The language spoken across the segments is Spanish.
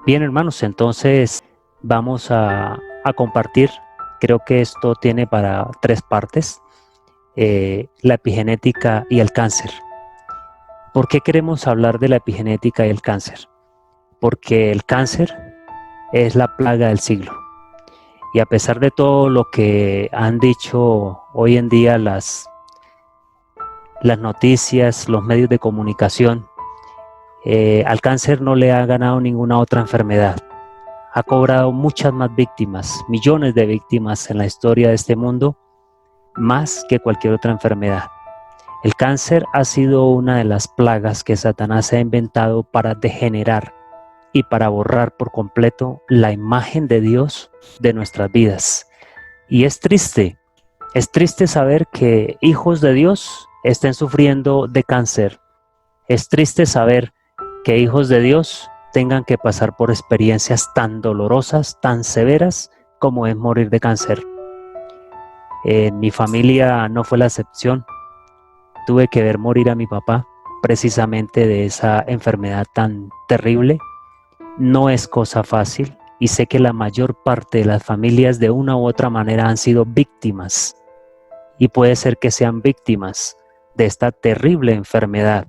Bien, hermanos, entonces vamos a compartir. Creo que esto tiene para tres partes: la epigenética y el cáncer. ¿Por qué queremos hablar de la epigenética y el cáncer? Porque el cáncer es la plaga del siglo. Y a pesar de todo lo que han dicho hoy en día las noticias, los medios de comunicación, al cáncer no le ha ganado ninguna otra enfermedad. Ha cobrado muchas más víctimas, millones de víctimas en la historia de este mundo, más que cualquier otra enfermedad. El cáncer ha sido una de las plagas que Satanás ha inventado para degenerar y para borrar por completo la imagen de Dios de nuestras vidas. Y es triste saber que hijos de Dios estén sufriendo de cáncer. Es triste saber que hijos de Dios tengan que pasar por experiencias tan dolorosas, tan severas como es morir de cáncer. En mi familia no fue la excepción. Tuve que ver morir a mi papá precisamente de esa enfermedad tan terrible. No es cosa fácil y sé que la mayor parte de las familias de una u otra manera han sido víctimas, y puede ser que sean víctimas de esta terrible enfermedad.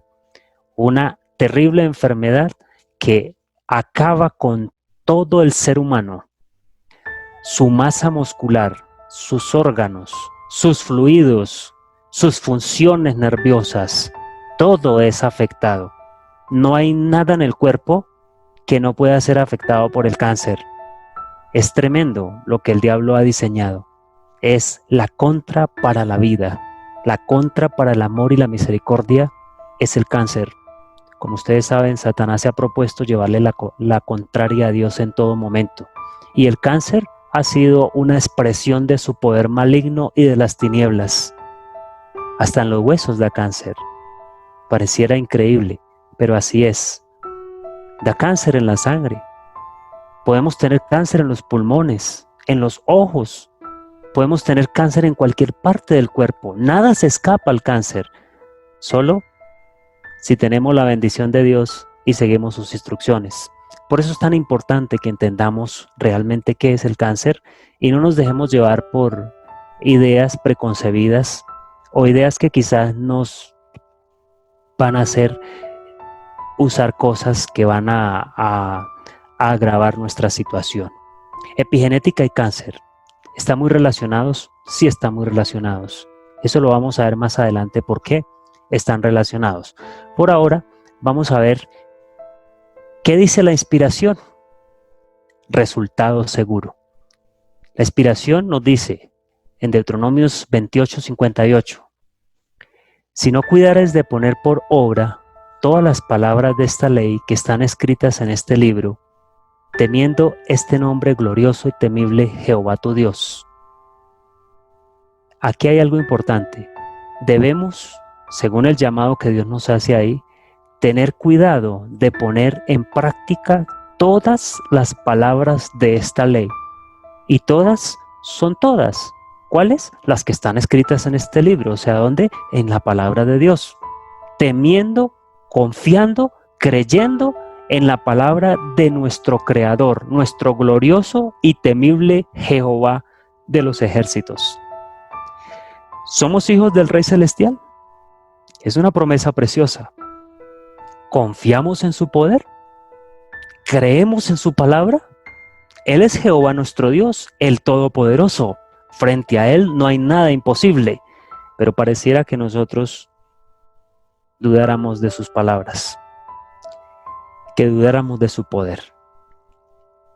Una terrible enfermedad que acaba con todo el ser humano, su masa muscular, sus órganos, sus fluidos, sus funciones nerviosas, todo es afectado. No hay nada en el cuerpo que no pueda ser afectado por el cáncer. Es tremendo lo que el diablo ha diseñado. Es la contra para la vida, la contra para el amor y la misericordia es el cáncer. Como ustedes saben, Satanás se ha propuesto llevarle la contraria a Dios en todo momento. Y el cáncer ha sido una expresión de su poder maligno y de las tinieblas. Hasta en los huesos da cáncer. Pareciera increíble, pero así es. Da cáncer en la sangre. Podemos tener cáncer en los pulmones, en los ojos. Podemos tener cáncer en cualquier parte del cuerpo. Nada se escapa al cáncer. Solo si tenemos la bendición de Dios y seguimos sus instrucciones. Por eso es tan importante que entendamos realmente qué es el cáncer y no nos dejemos llevar por ideas preconcebidas o ideas que quizás nos van a hacer usar cosas que van a agravar nuestra situación. Epigenética y cáncer. ¿Están muy relacionados? Sí, están muy relacionados. Eso lo vamos a ver más adelante por qué están relacionados. Por ahora vamos a ver qué dice la inspiración. Resultado seguro. La inspiración nos dice en Deuteronomios 28:58: si no cuidares de poner por obra todas las palabras de esta ley que están escritas en este libro, temiendo este nombre glorioso y temible Jehová tu Dios. Aquí hay algo importante. Debemos, según el llamado que Dios nos hace ahí, tener cuidado de poner en práctica todas las palabras de esta ley. Y todas son todas. ¿Cuáles? Las que están escritas en este libro. O sea, ¿dónde? En la palabra de Dios. Temiendo, confiando, creyendo en la palabra de nuestro Creador, nuestro glorioso y temible Jehová de los ejércitos. ¿Somos hijos del Rey Celestial? Es una promesa preciosa. ¿Confiamos en su poder? ¿Creemos en su palabra? Él es Jehová nuestro Dios, el Todopoderoso. Frente a Él no hay nada imposible, pero pareciera que nosotros dudáramos de sus palabras, que dudáramos de su poder.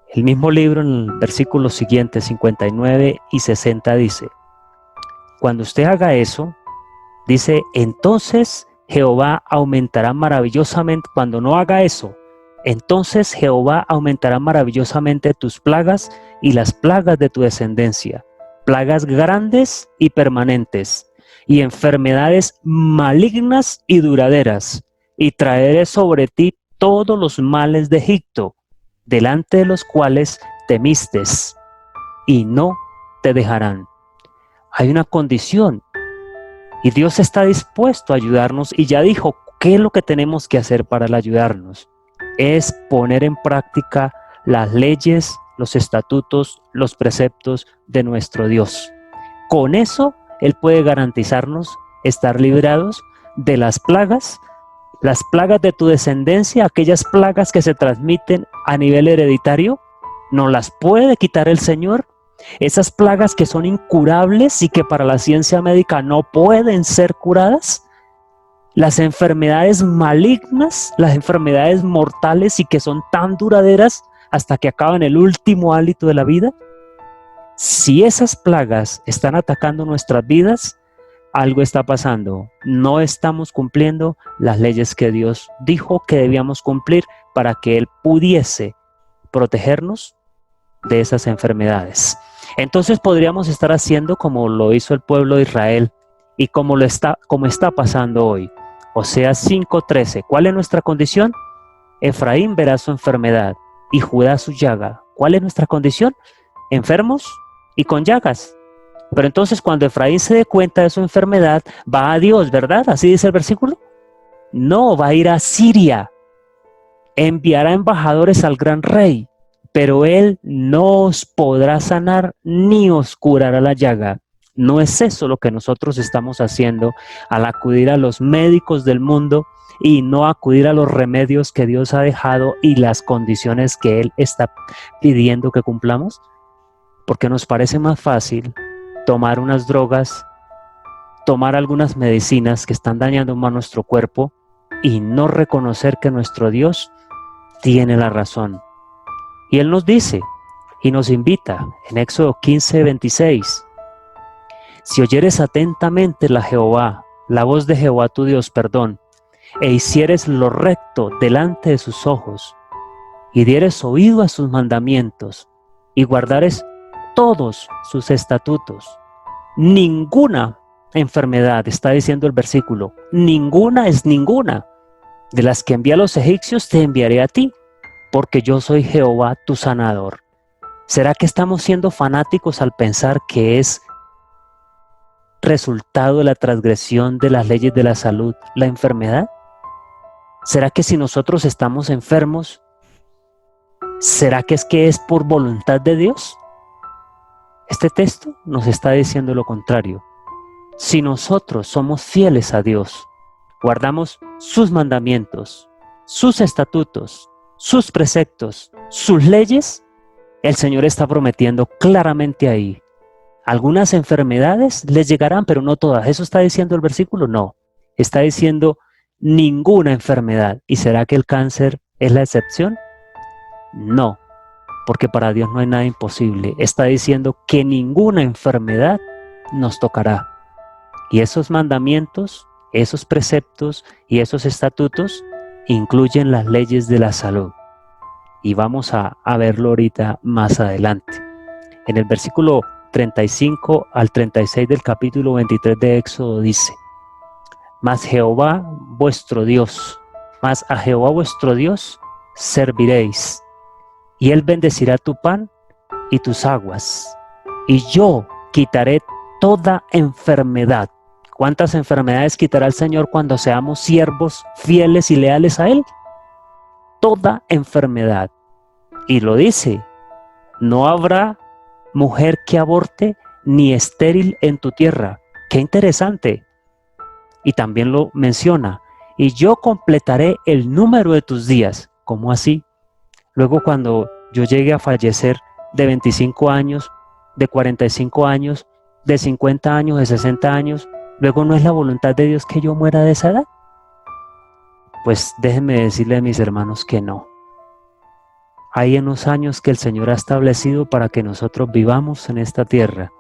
El mismo libro, en el versículo siguiente, 59 y 60, dice: cuando usted haga eso, dice, entonces Jehová aumentará maravillosamente. Cuando no haga eso, entonces Jehová aumentará maravillosamente tus plagas y las plagas de tu descendencia, plagas grandes y permanentes, y enfermedades malignas y duraderas, y traeré sobre ti todos los males de Egipto, delante de los cuales temistes, y no te dejarán. Hay una condición, y Dios está dispuesto a ayudarnos, y ya dijo qué es lo que tenemos que hacer para ayudarnos. Es poner en práctica las leyes, los estatutos, los preceptos de nuestro Dios. Con eso, Él puede garantizarnos estar librados de las plagas de tu descendencia, aquellas plagas que se transmiten a nivel hereditario, ¿nos las puede quitar el Señor? Esas plagas que son incurables y que para la ciencia médica no pueden ser curadas. Las enfermedades malignas, las enfermedades mortales y que son tan duraderas hasta que acaban el último hálito de la vida. Si esas plagas están atacando nuestras vidas, algo está pasando. No estamos cumpliendo las leyes que Dios dijo que debíamos cumplir para que Él pudiese protegernos de esas enfermedades. Entonces podríamos estar haciendo como lo hizo el pueblo de Israel y como está pasando hoy. Oseas 5:13. ¿Cuál es nuestra condición? Efraín verá su enfermedad y Judá su llaga. ¿Cuál es nuestra condición? Enfermos y con llagas. Pero entonces cuando Efraín se dé cuenta de su enfermedad, va a Dios, ¿verdad? Así dice el versículo. No, va a ir a Siria. Enviará embajadores al gran rey, pero él no os podrá sanar ni os curará la llaga. No es eso lo que nosotros estamos haciendo al acudir a los médicos del mundo y no acudir a los remedios que Dios ha dejado y las condiciones que Él está pidiendo que cumplamos, porque nos parece más fácil tomar unas drogas, tomar algunas medicinas que están dañando más nuestro cuerpo y no reconocer que nuestro Dios tiene la razón. Y Él nos dice y nos invita en Éxodo 15:26. Si oyeres atentamente la voz de Jehová tu Dios, e hicieres lo recto delante de sus ojos, y dieres oído a sus mandamientos, y guardares todos sus estatutos, ninguna enfermedad, está diciendo el versículo, ninguna es ninguna, de las que envié a los egipcios te enviaré a ti, porque yo soy Jehová tu sanador. ¿Será que estamos siendo fanáticos al pensar que es resultado de la transgresión de las leyes de la salud la enfermedad? ¿Será que si nosotros estamos enfermos, será que es por voluntad de Dios? Este texto nos está diciendo lo contrario. Si nosotros somos fieles a Dios, guardamos sus mandamientos, sus estatutos, sus preceptos, sus leyes, el Señor está prometiendo claramente ahí. Algunas enfermedades les llegarán, pero no todas. ¿Eso está diciendo el versículo? No. Está diciendo ninguna enfermedad. ¿Y será que el cáncer es la excepción? No, porque para Dios no hay nada imposible. Está diciendo que ninguna enfermedad nos tocará. Y esos mandamientos, esos preceptos y esos estatutos incluyen las leyes de la salud. Y vamos a verlo ahorita más adelante. En el versículo 35 al 36 del capítulo 23 de Éxodo dice: mas a Jehová vuestro Dios serviréis, y Él bendecirá tu pan y tus aguas, y yo quitaré toda enfermedad. ¿Cuántas enfermedades quitará el Señor cuando seamos siervos fieles y leales a Él? Toda enfermedad. Y lo dice: no habrá mujer que aborte ni estéril en tu tierra. ¡Qué interesante! Y también lo menciona: y yo completaré el número de tus días. ¿Cómo así? Luego, cuando yo llegue a fallecer de 25 años, de 45 años, de 50 años, de 60 años, luego no es la voluntad de Dios que yo muera de esa edad. Pues déjenme decirle a mis hermanos que no. Hay unos años que el Señor ha establecido para que nosotros vivamos en esta tierra.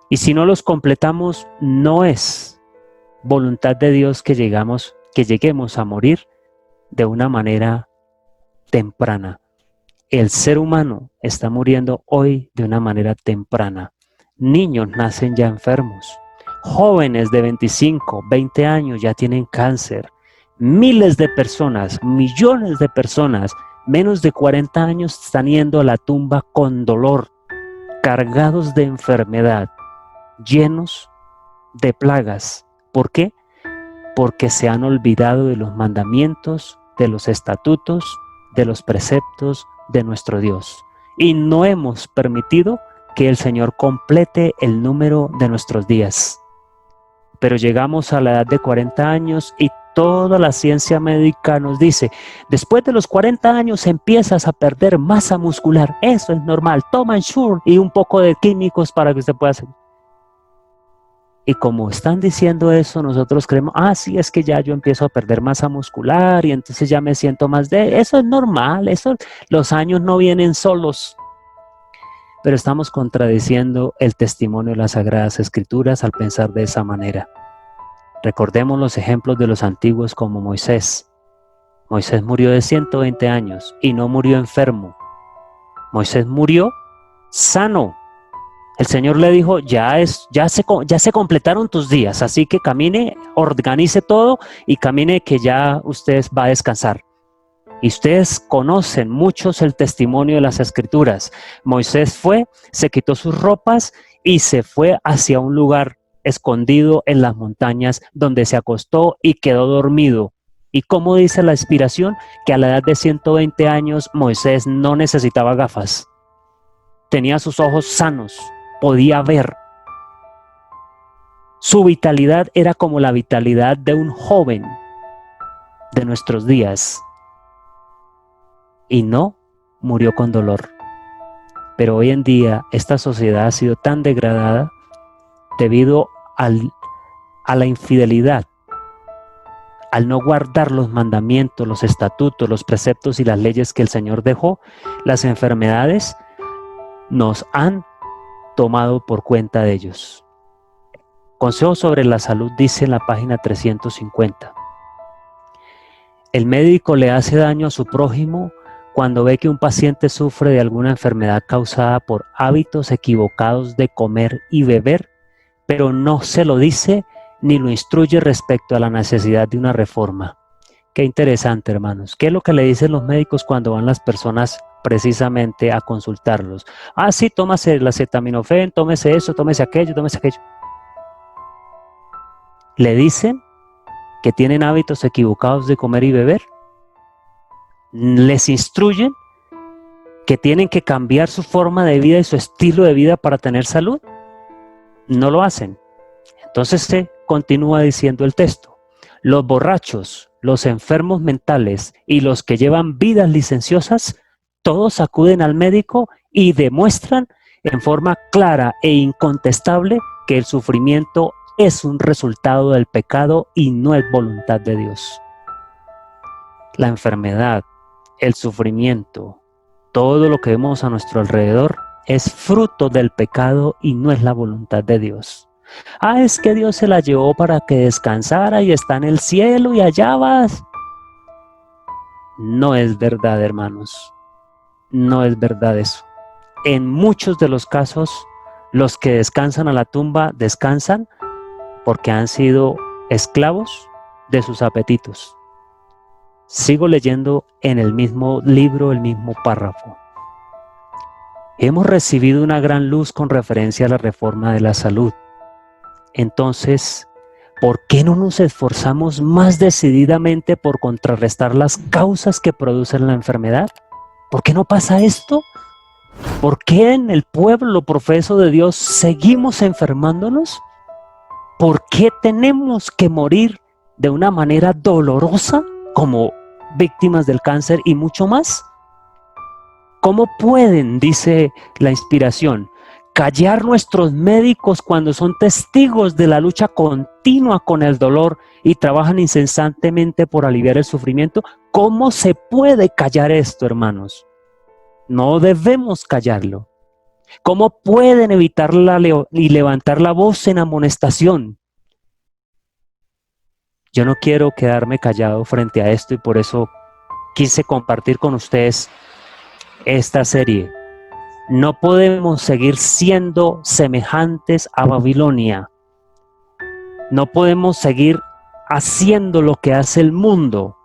Y si no los completamos, no es voluntad de Dios que lleguemos a morir de una manera temprana. El ser humano está muriendo hoy de una manera temprana. Niños nacen ya enfermos. Jóvenes de 25, 20 años ya tienen cáncer. Miles de personas, millones de personas, menos de 40 años están yendo a la tumba con dolor, cargados de enfermedad, llenos de plagas. ¿Por qué? Porque se han olvidado de los mandamientos, de los estatutos, de los preceptos de nuestro Dios y no hemos permitido que el Señor complete el número de nuestros días. Pero llegamos a la edad de 40 años y toda la ciencia médica nos dice, después de los 40 años empiezas a perder masa muscular. Eso es normal. Toma Ensure y un poco de químicos para que usted pueda hacer. Y como están diciendo eso, nosotros creemos, sí, es que ya yo empiezo a perder masa muscular y entonces ya me siento más de... Eso es normal, los años no vienen solos. Pero estamos contradiciendo el testimonio de las Sagradas Escrituras al pensar de esa manera. Recordemos los ejemplos de los antiguos como Moisés. Moisés murió de 120 años y no murió enfermo. Moisés murió sano. El Señor le dijo, ya se completaron tus días, así que camine, organice todo y camine que ya usted va a descansar. Y ustedes conocen muchos el testimonio de las Escrituras. Moisés fue, se quitó sus ropas y se fue hacia un lugar escondido en las montañas donde se acostó y quedó dormido. ¿Y cómo dice la inspiración? Que a la edad de 120 años Moisés no necesitaba gafas. Tenía sus ojos sanos, podía ver. Su vitalidad era como la vitalidad de un joven de nuestros días. Y no murió con dolor. Pero hoy en día esta sociedad ha sido tan degradada debido a la infidelidad, al no guardar los mandamientos, los estatutos, los preceptos y las leyes que el Señor dejó. Las enfermedades nos han tomado por cuenta de ellos. Consejo sobre la salud dice en la página 350. El médico le hace daño a su prójimo cuando ve que un paciente sufre de alguna enfermedad causada por hábitos equivocados de comer y beber, pero no se lo dice ni lo instruye respecto a la necesidad de una reforma. Qué interesante, hermanos. ¿Qué es lo que le dicen los médicos cuando van las personas precisamente a consultarlos? Sí, tómase el acetaminofén, tómese eso, tómese aquello, tómese aquello. Le dicen que tienen hábitos equivocados de comer y beber. Les instruyen que tienen que cambiar su forma de vida y su estilo de vida para tener salud. No lo hacen. Entonces se continúa diciendo el texto. Los borrachos, los enfermos mentales y los que llevan vidas licenciosas, todos acuden al médico y demuestran en forma clara e incontestable que el sufrimiento es un resultado del pecado y no es voluntad de Dios. La enfermedad, el sufrimiento, todo lo que vemos a nuestro alrededor es fruto del pecado y no es la voluntad de Dios. Es que Dios se la llevó para que descansara y está en el cielo y allá vas. No es verdad, hermanos. No es verdad eso. En muchos de los casos, los que descansan a la tumba descansan porque han sido esclavos de sus apetitos. Sigo leyendo en el mismo libro, el mismo párrafo. Hemos recibido una gran luz con referencia a la reforma de la salud. Entonces, ¿por qué no nos esforzamos más decididamente por contrarrestar las causas que producen la enfermedad? ¿Por qué no pasa esto? ¿Por qué en el pueblo profeso de Dios seguimos enfermándonos? ¿Por qué tenemos que morir de una manera dolorosa como víctimas del cáncer y mucho más? ¿Cómo pueden, dice la inspiración, callar nuestros médicos cuando son testigos de la lucha continua con el dolor y trabajan incesantemente por aliviar el sufrimiento? ¿Cómo se puede callar esto, hermanos? No debemos callarlo. ¿Cómo pueden evitarla y levantar la voz en amonestación? Yo no quiero quedarme callado frente a esto y por eso quise compartir con ustedes esta serie. No podemos seguir siendo semejantes a Babilonia. No podemos seguir haciendo lo que hace el mundo.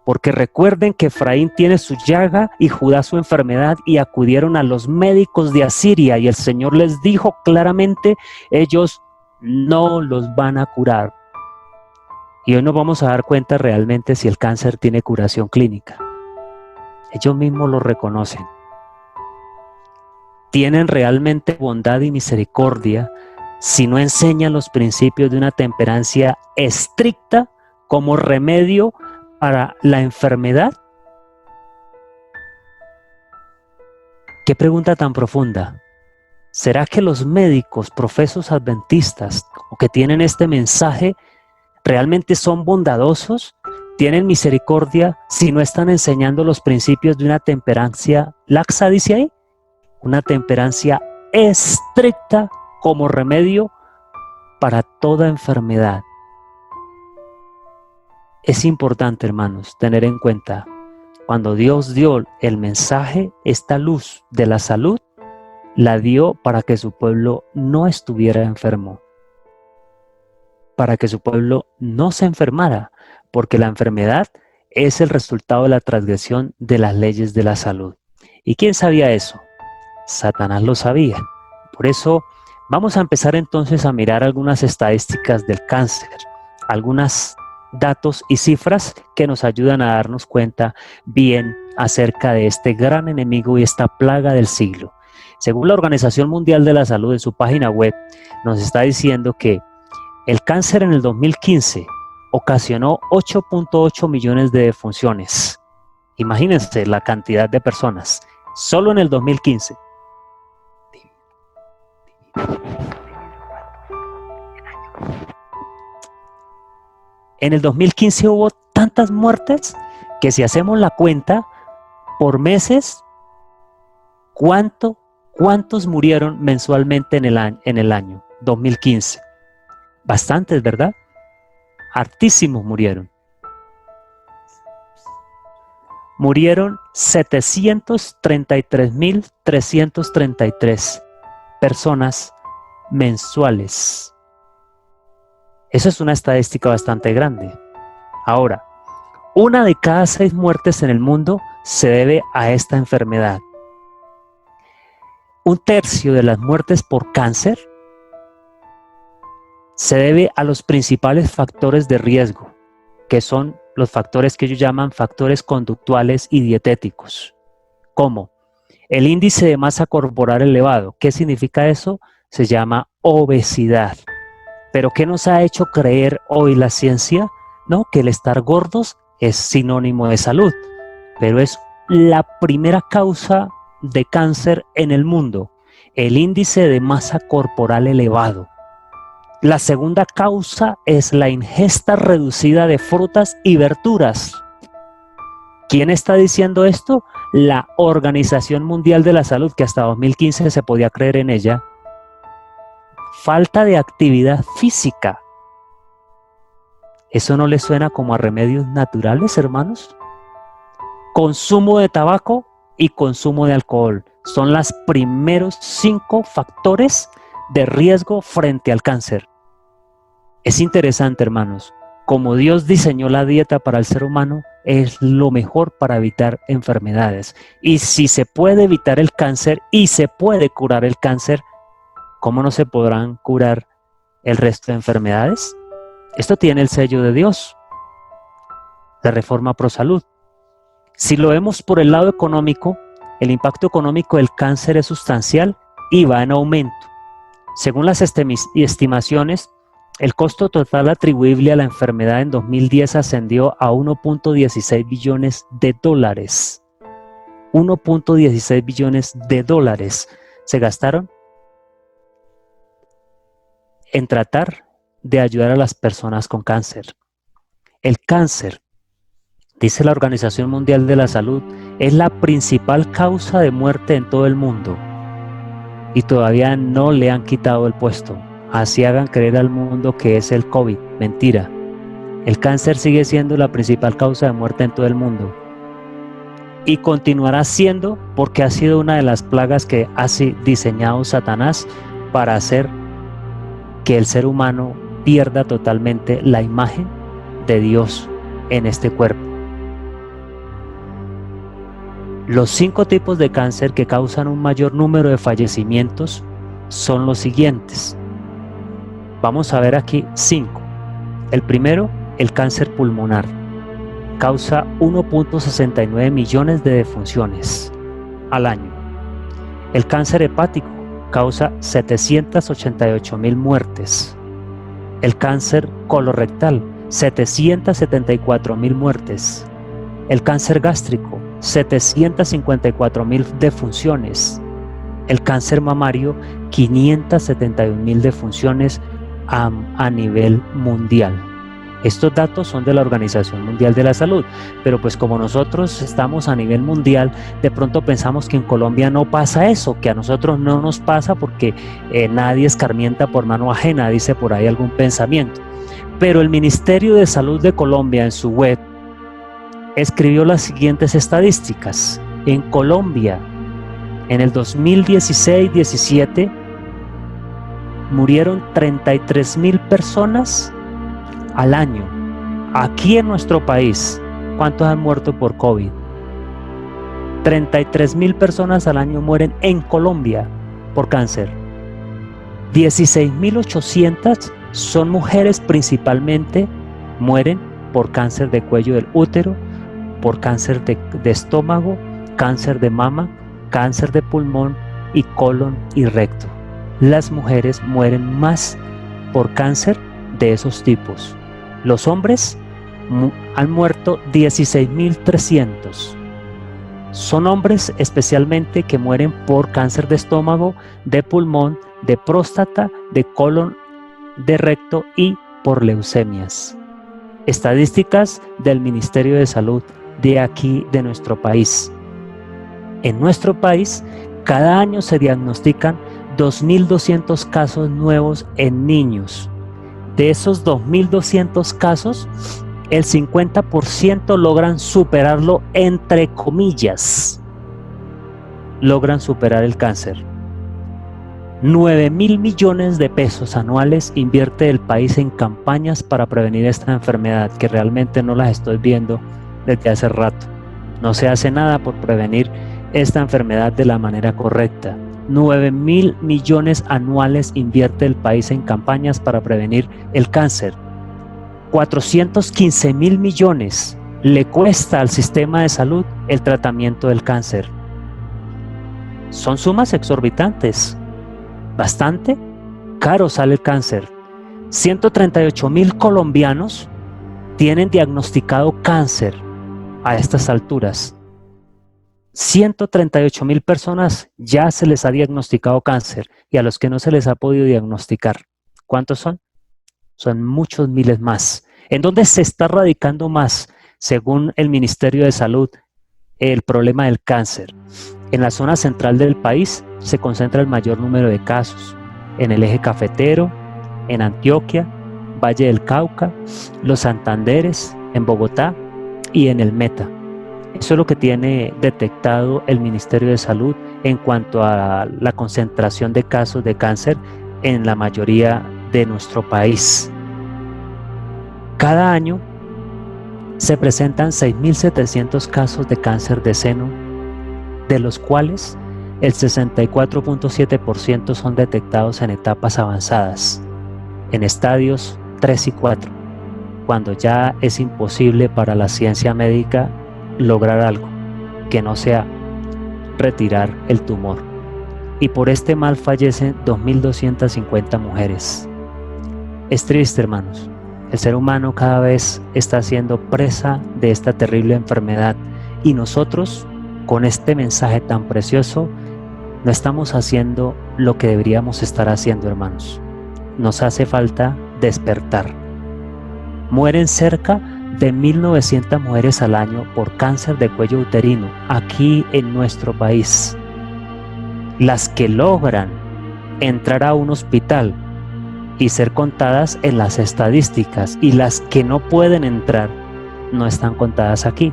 Porque recuerden que Efraín tiene su llaga y Judá su enfermedad y acudieron a los médicos de Asiria y el Señor les dijo claramente, ellos no los van a curar. Y hoy nos vamos a dar cuenta realmente si el cáncer tiene curación clínica. Ellos mismos lo reconocen. Tienen realmente bondad y misericordia si no enseñan los principios de una temperancia estricta como remedio para la enfermedad. ¿Qué pregunta tan profunda? ¿Será que los médicos, profesos adventistas, o que tienen este mensaje, realmente son bondadosos? ¿Tienen misericordia si no están enseñando los principios de una temperancia laxa, dice ahí? Una temperancia estricta como remedio para toda enfermedad. Es importante, hermanos, tener en cuenta, cuando Dios dio el mensaje, esta luz de la salud, la dio para que su pueblo no estuviera enfermo, para que su pueblo no se enfermara, porque la enfermedad es el resultado de la transgresión de las leyes de la salud. ¿Y quién sabía eso? Satanás lo sabía. Por eso vamos a empezar entonces a mirar algunas estadísticas del cáncer, algunos datos y cifras que nos ayudan a darnos cuenta bien acerca de este gran enemigo y esta plaga del siglo. Según la Organización Mundial de la Salud, en su página web, nos está diciendo que el cáncer en el 2015 ocasionó 8.8 millones de defunciones. Imagínense la cantidad de personas, solo en el 2015. En el 2015 hubo tantas muertes que si hacemos la cuenta por meses, ¿cuántos murieron mensualmente en el año 2015? Bastantes, ¿verdad? Hartísimos murieron. Murieron 733.333 personas mensuales. Eso es una estadística bastante grande. Ahora, 1 de cada 6 muertes en el mundo se debe a esta enfermedad. 1/3 de las muertes por cáncer se debe a los principales factores de riesgo, que son los factores que ellos llaman factores conductuales y dietéticos, como el índice de masa corporal elevado. ¿Qué significa eso? Se llama obesidad. ¿Pero qué nos ha hecho creer hoy la ciencia? No, que el estar gordos es sinónimo de salud, pero es la primera causa de cáncer en el mundo, el índice de masa corporal elevado. La segunda causa es la ingesta reducida de frutas y verduras. ¿Quién está diciendo esto? La Organización Mundial de la Salud, que hasta 2015 se podía creer en ella. Falta de actividad física. ¿Eso no les suena como a remedios naturales, hermanos? Consumo de tabaco y consumo de alcohol son los primeros 5 factores de riesgo frente al cáncer. Es interesante, hermanos, como Dios diseñó la dieta para el ser humano, es lo mejor para evitar enfermedades. Y si se puede evitar el cáncer y se puede curar el cáncer, ¿cómo no se podrán curar el resto de enfermedades? Esto tiene el sello de Dios, la Reforma Pro Salud. Si lo vemos por el lado económico, el impacto económico del cáncer es sustancial y va en aumento. Según las estimaciones, el costo total atribuible a la enfermedad en 2010 ascendió a 1.16 billones de dólares. 1.16 billones de dólares se gastaron en tratar de ayudar a las personas con cáncer. El cáncer, dice la Organización Mundial de la Salud, es la principal causa de muerte en todo el mundo y todavía no le han quitado el puesto. Así hagan creer al mundo que es el COVID. Mentira. El cáncer sigue siendo la principal causa de muerte en todo el mundo y continuará siendo, porque ha sido una de las plagas que ha diseñado Satanás para hacer que el ser humano pierda totalmente la imagen de Dios en este cuerpo. Los 5 tipos de cáncer que causan un mayor número de fallecimientos son los siguientes. Vamos a ver aquí 5. El primero, el cáncer pulmonar. causa 1.69 millones de defunciones al año. El cáncer hepático causa 788.000 muertes. El cáncer colorectal, 774.000 muertes. El cáncer gástrico, 754.000 defunciones. El cáncer mamario, 571.000 defunciones a nivel mundial. Estos datos son de la Organización Mundial de la Salud, pero pues como nosotros estamos a nivel mundial, de pronto pensamos que en Colombia no pasa eso, que a nosotros no nos pasa porque nadie escarmienta por mano ajena, dice por ahí algún pensamiento. Pero el Ministerio de Salud de Colombia en su web escribió las siguientes estadísticas. En Colombia, en el 2016-17, murieron 33.000 personas al año. Aquí en nuestro país, ¿cuántos han muerto por COVID? 33.000 personas al año mueren en Colombia por cáncer. 16.800 son mujeres principalmente, mueren por cáncer de cuello del útero, por cáncer de estómago, cáncer de mama, cáncer de pulmón y colon y recto. Las mujeres mueren más por cáncer de esos tipos. Los hombres han muerto 16.300. Son hombres especialmente que mueren por cáncer de estómago, de pulmón, de próstata, de colon, de recto y por leucemias. Estadísticas del Ministerio de Salud de aquí, de nuestro país. En nuestro país, cada año se diagnostican 2.200 casos nuevos en niños. De esos 2.200 casos, el 50% logran superarlo, entre comillas. Logran superar el cáncer. 9.000 millones de pesos anuales invierte el país en campañas para prevenir esta enfermedad, que realmente no las estoy viendo desde hace rato. No se hace nada por prevenir esta enfermedad de la manera correcta. 9.000 millones anuales invierte el país en campañas para prevenir el cáncer. 415.000 millones le cuesta al sistema de salud el tratamiento del cáncer. Son sumas exorbitantes. Bastante caro sale el cáncer. 138.000 colombianos tienen diagnosticado cáncer a estas alturas. 138.000 personas ya se les ha diagnosticado cáncer, y a los que no se les ha podido diagnosticar, ¿cuántos son? Son muchos miles más. ¿En dónde se está radicando más, según el Ministerio de Salud, el problema del cáncer? En la zona central del país se concentra el mayor número de casos, en el eje cafetero, en Antioquia, Valle del Cauca, los Santanderes, en Bogotá y en el Meta. Eso es lo que tiene detectado el Ministerio de Salud en cuanto a la concentración de casos de cáncer en la mayoría de nuestro país. Cada año se presentan 6.700 casos de cáncer de seno, de los cuales el 64.7% son detectados en etapas avanzadas, en estadios 3 y 4, cuando ya es imposible para la ciencia médica lograr algo que no sea retirar el tumor. Y por este mal fallecen 2.250 mujeres. Es triste, hermanos. El ser humano cada vez está siendo presa de esta terrible enfermedad, y nosotros, con este mensaje tan precioso, no estamos haciendo lo que deberíamos estar haciendo, hermanos. Nos hace falta despertar. Mueren cerca de 1.900 mujeres al año por cáncer de cuello uterino aquí en nuestro país. Las que logran entrar a un hospital y ser contadas en las estadísticas, y las que no pueden entrar no están contadas aquí.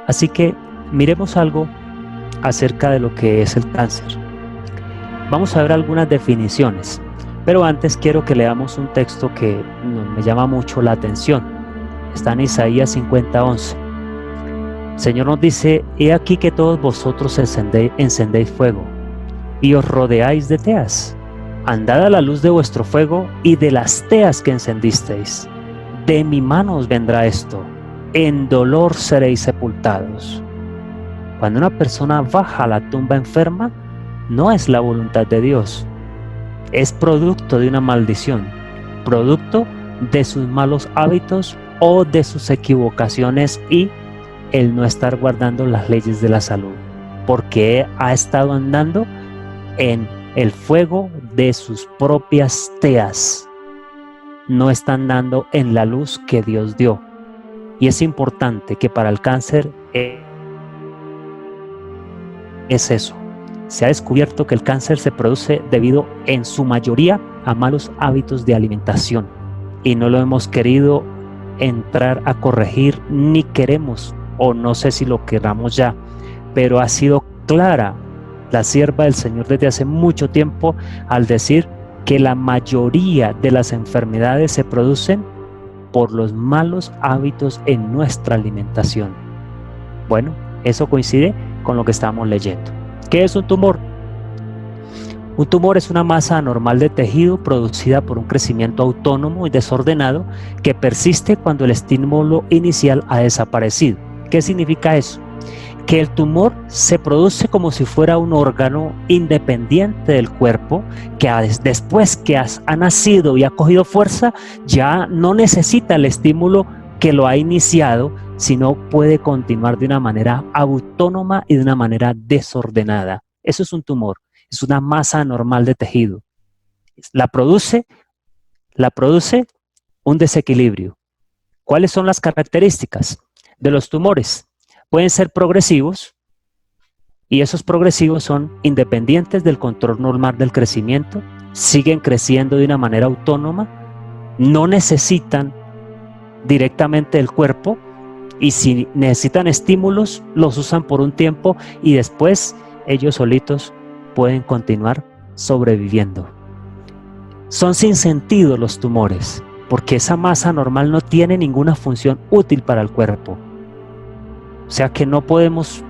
Así que miremos algo acerca de lo que es el cáncer. Vamos a ver algunas definiciones, pero antes quiero que leamos un texto que me llama mucho la atención. Está en Isaías 50:11. El Señor nos dice: he aquí que todos vosotros encendéis fuego y os rodeáis de teas. Andad a la luz de vuestro fuego y de las teas que encendisteis. de mi mano os vendrá esto, en dolor seréis sepultados. Cuando una persona baja a la tumba enferma, no es la voluntad de Dios, es producto de una maldición, producto de sus malos hábitos o de sus equivocaciones y el no estar guardando las leyes de la salud, porque ha estado andando en el fuego de sus propias teas, no está andando en la luz que Dios dio. Y es importante que para el cáncer es eso. Se ha descubierto que el cáncer se produce debido en su mayoría a malos hábitos de alimentación y no lo hemos querido entrar a corregir ni queremos, o no sé si lo queramos ya, pero ha sido clara la sierva del Señor desde hace mucho tiempo al decir que la mayoría de las enfermedades se producen por los malos hábitos en nuestra alimentación. Bueno, eso coincide con lo que estamos leyendo. ¿Qué es un tumor? Un tumor es una masa anormal de tejido producida por un crecimiento autónomo y desordenado que persiste cuando el estímulo inicial ha desaparecido. ¿Qué significa eso? Que el tumor se produce como si fuera un órgano independiente del cuerpo que después que ha nacido y ha cogido fuerza, ya no necesita el estímulo que lo ha iniciado, sino puede continuar de una manera autónoma y de una manera desordenada. Eso es un tumor, es una masa anormal de tejido. La produce un desequilibrio. ¿Cuáles son las características de los tumores? Pueden ser progresivos y esos progresivos son independientes del control normal del crecimiento, siguen creciendo de una manera autónoma, no necesitan directamente del cuerpo y si necesitan estímulos los usan por un tiempo y después ellos solitos pueden continuar sobreviviendo. Son sin sentido los tumores porque esa masa normal no tiene ninguna función útil para el cuerpo. O sea que no podemos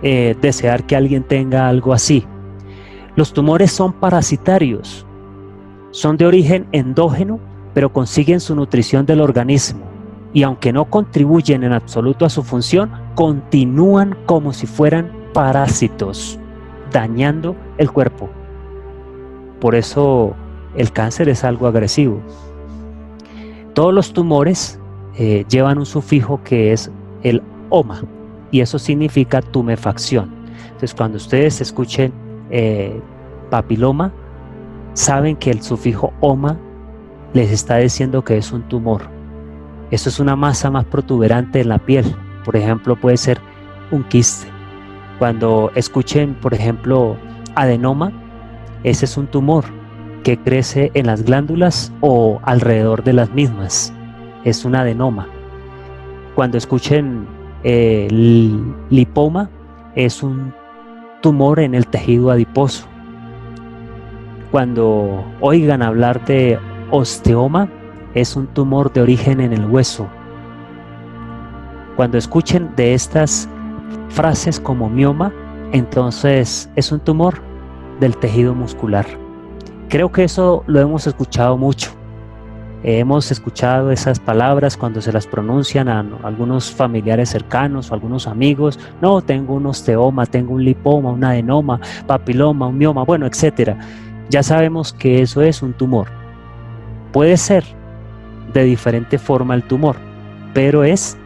desear que alguien tenga algo así. Los tumores son parasitarios, son de origen endógeno, pero consiguen su nutrición del organismo y aunque no contribuyen en absoluto a su función, continúan como si fueran parásitos, dañando el cuerpo. Por eso el cáncer es algo agresivo. Todos los tumores llevan un sufijo que es el oma, y eso significa tumefacción. Entonces, cuando ustedes escuchen papiloma, saben que el sufijo oma les está diciendo que es un tumor. Eso es una masa más protuberante en la piel. Por ejemplo, puede ser un quiste. Cuando escuchen, por ejemplo, adenoma, ese es un tumor que crece en las glándulas o alrededor de las mismas. Es un adenoma. Cuando escuchen lipoma, es un tumor en el tejido adiposo. Cuando oigan hablar de osteoma, es un tumor de origen en el hueso. Cuando escuchen de estas frases como mioma, entonces es un tumor del tejido muscular. Creo que eso lo hemos escuchado mucho. Hemos escuchado esas palabras cuando se las pronuncian a algunos familiares cercanos o algunos amigos. No, tengo un osteoma, tengo un lipoma, un adenoma, papiloma, un mioma, bueno, etcétera. Ya sabemos que eso es un tumor. Puede ser de diferente forma el tumor, pero es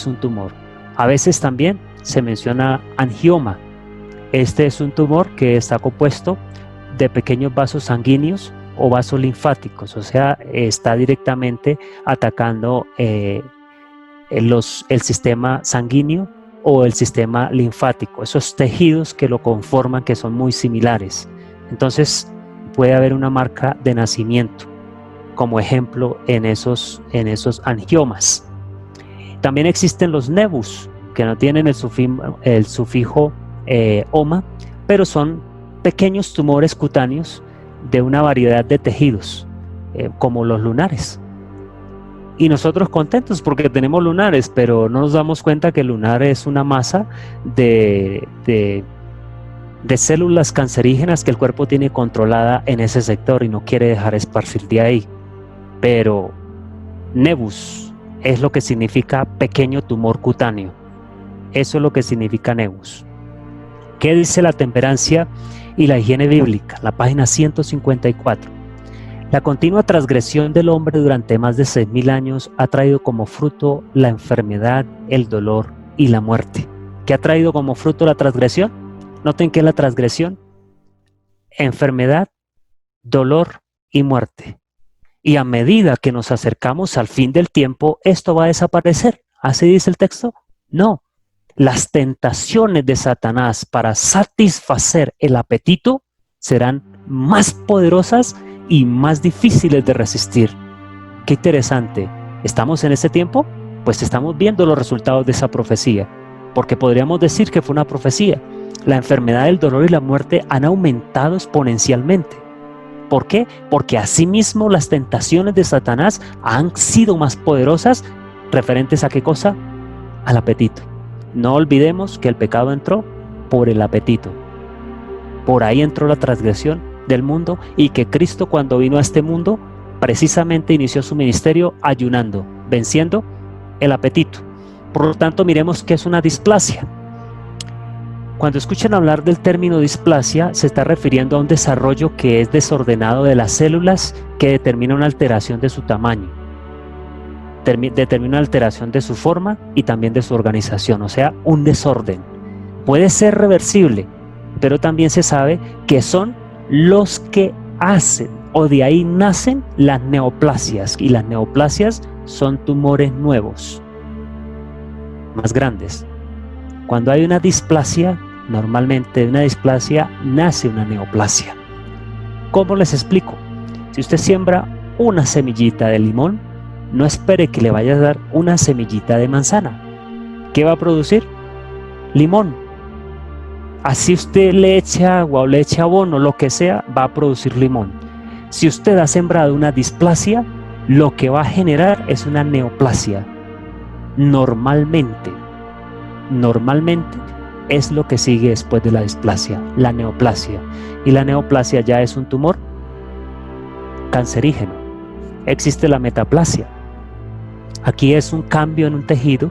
un tumor. A veces también se menciona angioma. Este es un tumor que está compuesto de pequeños vasos sanguíneos o vasos linfáticos, o sea, está directamente atacando el sistema sanguíneo o el sistema linfático, esos tejidos que lo conforman que son muy similares. Entonces puede haber una marca de nacimiento como ejemplo en esos angiomas. También existen los nevus, que no tienen el sufijo oma, pero son pequeños tumores cutáneos de una variedad de tejidos, como los lunares. Y nosotros contentos porque tenemos lunares, pero no nos damos cuenta que el lunar es una masa de células cancerígenas que el cuerpo tiene controlada en ese sector y no quiere dejar esparcir de ahí. Pero Nevus es lo que significa pequeño tumor cutáneo. Eso es lo que significa nevus. ¿Qué dice la temperancia y la higiene bíblica? La página 154. La continua transgresión del hombre durante más de 6.000 años ha traído como fruto la enfermedad, el dolor y la muerte. ¿Qué ha traído como fruto la transgresión? Noten que es la transgresión: enfermedad, dolor y muerte. Y a medida que nos acercamos al fin del tiempo, esto va a desaparecer. ¿Así dice el texto? No. Las tentaciones de Satanás para satisfacer el apetito serán más poderosas y más difíciles de resistir. Qué interesante. ¿Estamos en ese tiempo? Pues estamos viendo los resultados de esa profecía, porque podríamos decir que fue una profecía. La enfermedad, el dolor y la muerte han aumentado exponencialmente. ¿Por qué? Porque asimismo las tentaciones de Satanás han sido más poderosas, referentes a ¿qué cosa? Al apetito. No olvidemos que el pecado entró por el apetito. Por ahí entró la transgresión del mundo, y que Cristo, cuando vino a este mundo, precisamente inició su ministerio ayunando, venciendo el apetito. Por lo tanto, miremos que es una displasia. Cuando escuchan hablar del término displasia, se está refiriendo a un desarrollo que es desordenado de las células, que determina una alteración de su tamaño, determina una alteración de su forma y también de su organización, o sea, un desorden. Puede ser reversible, pero también se sabe que son los que hacen, o de ahí nacen, las neoplasias, y las neoplasias son tumores nuevos, más grandes. Cuando hay una displasia, normalmente de una displasia nace una neoplasia. ¿Cómo les explico? Si usted siembra una semillita de limón, no espere que le vaya a dar una semillita de manzana. ¿Qué va a producir? Limón. Así usted le eche agua o le eche abono, lo que sea, va a producir limón. Si usted ha sembrado una displasia, lo que va a generar es una neoplasia. Normalmente es lo que sigue después de la displasia, la neoplasia. Y la neoplasia ya es un tumor cancerígeno. Existe la metaplasia. Aquí es un cambio en un tejido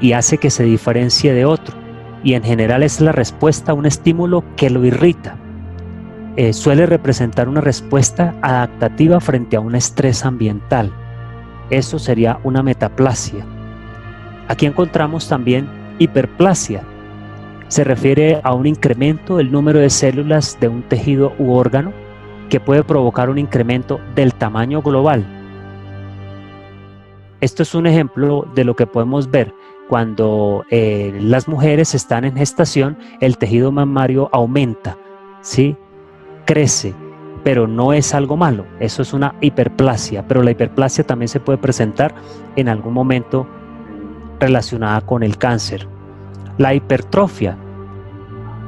y hace que se diferencie de otro. Y en general es la respuesta a un estímulo que lo irrita. Suele representar una respuesta adaptativa frente a un estrés ambiental. Eso sería una metaplasia. Aquí encontramos también hiperplasia. Se refiere a un incremento del número de células de un tejido u órgano que puede provocar un incremento del tamaño global. Esto es un ejemplo de lo que podemos ver cuando las mujeres están en gestación. El tejido mamario aumenta, ¿sí? Crece, pero no es algo malo. Eso es una hiperplasia, pero la hiperplasia también se puede presentar en algún momento relacionada con el cáncer. La hipertrofia.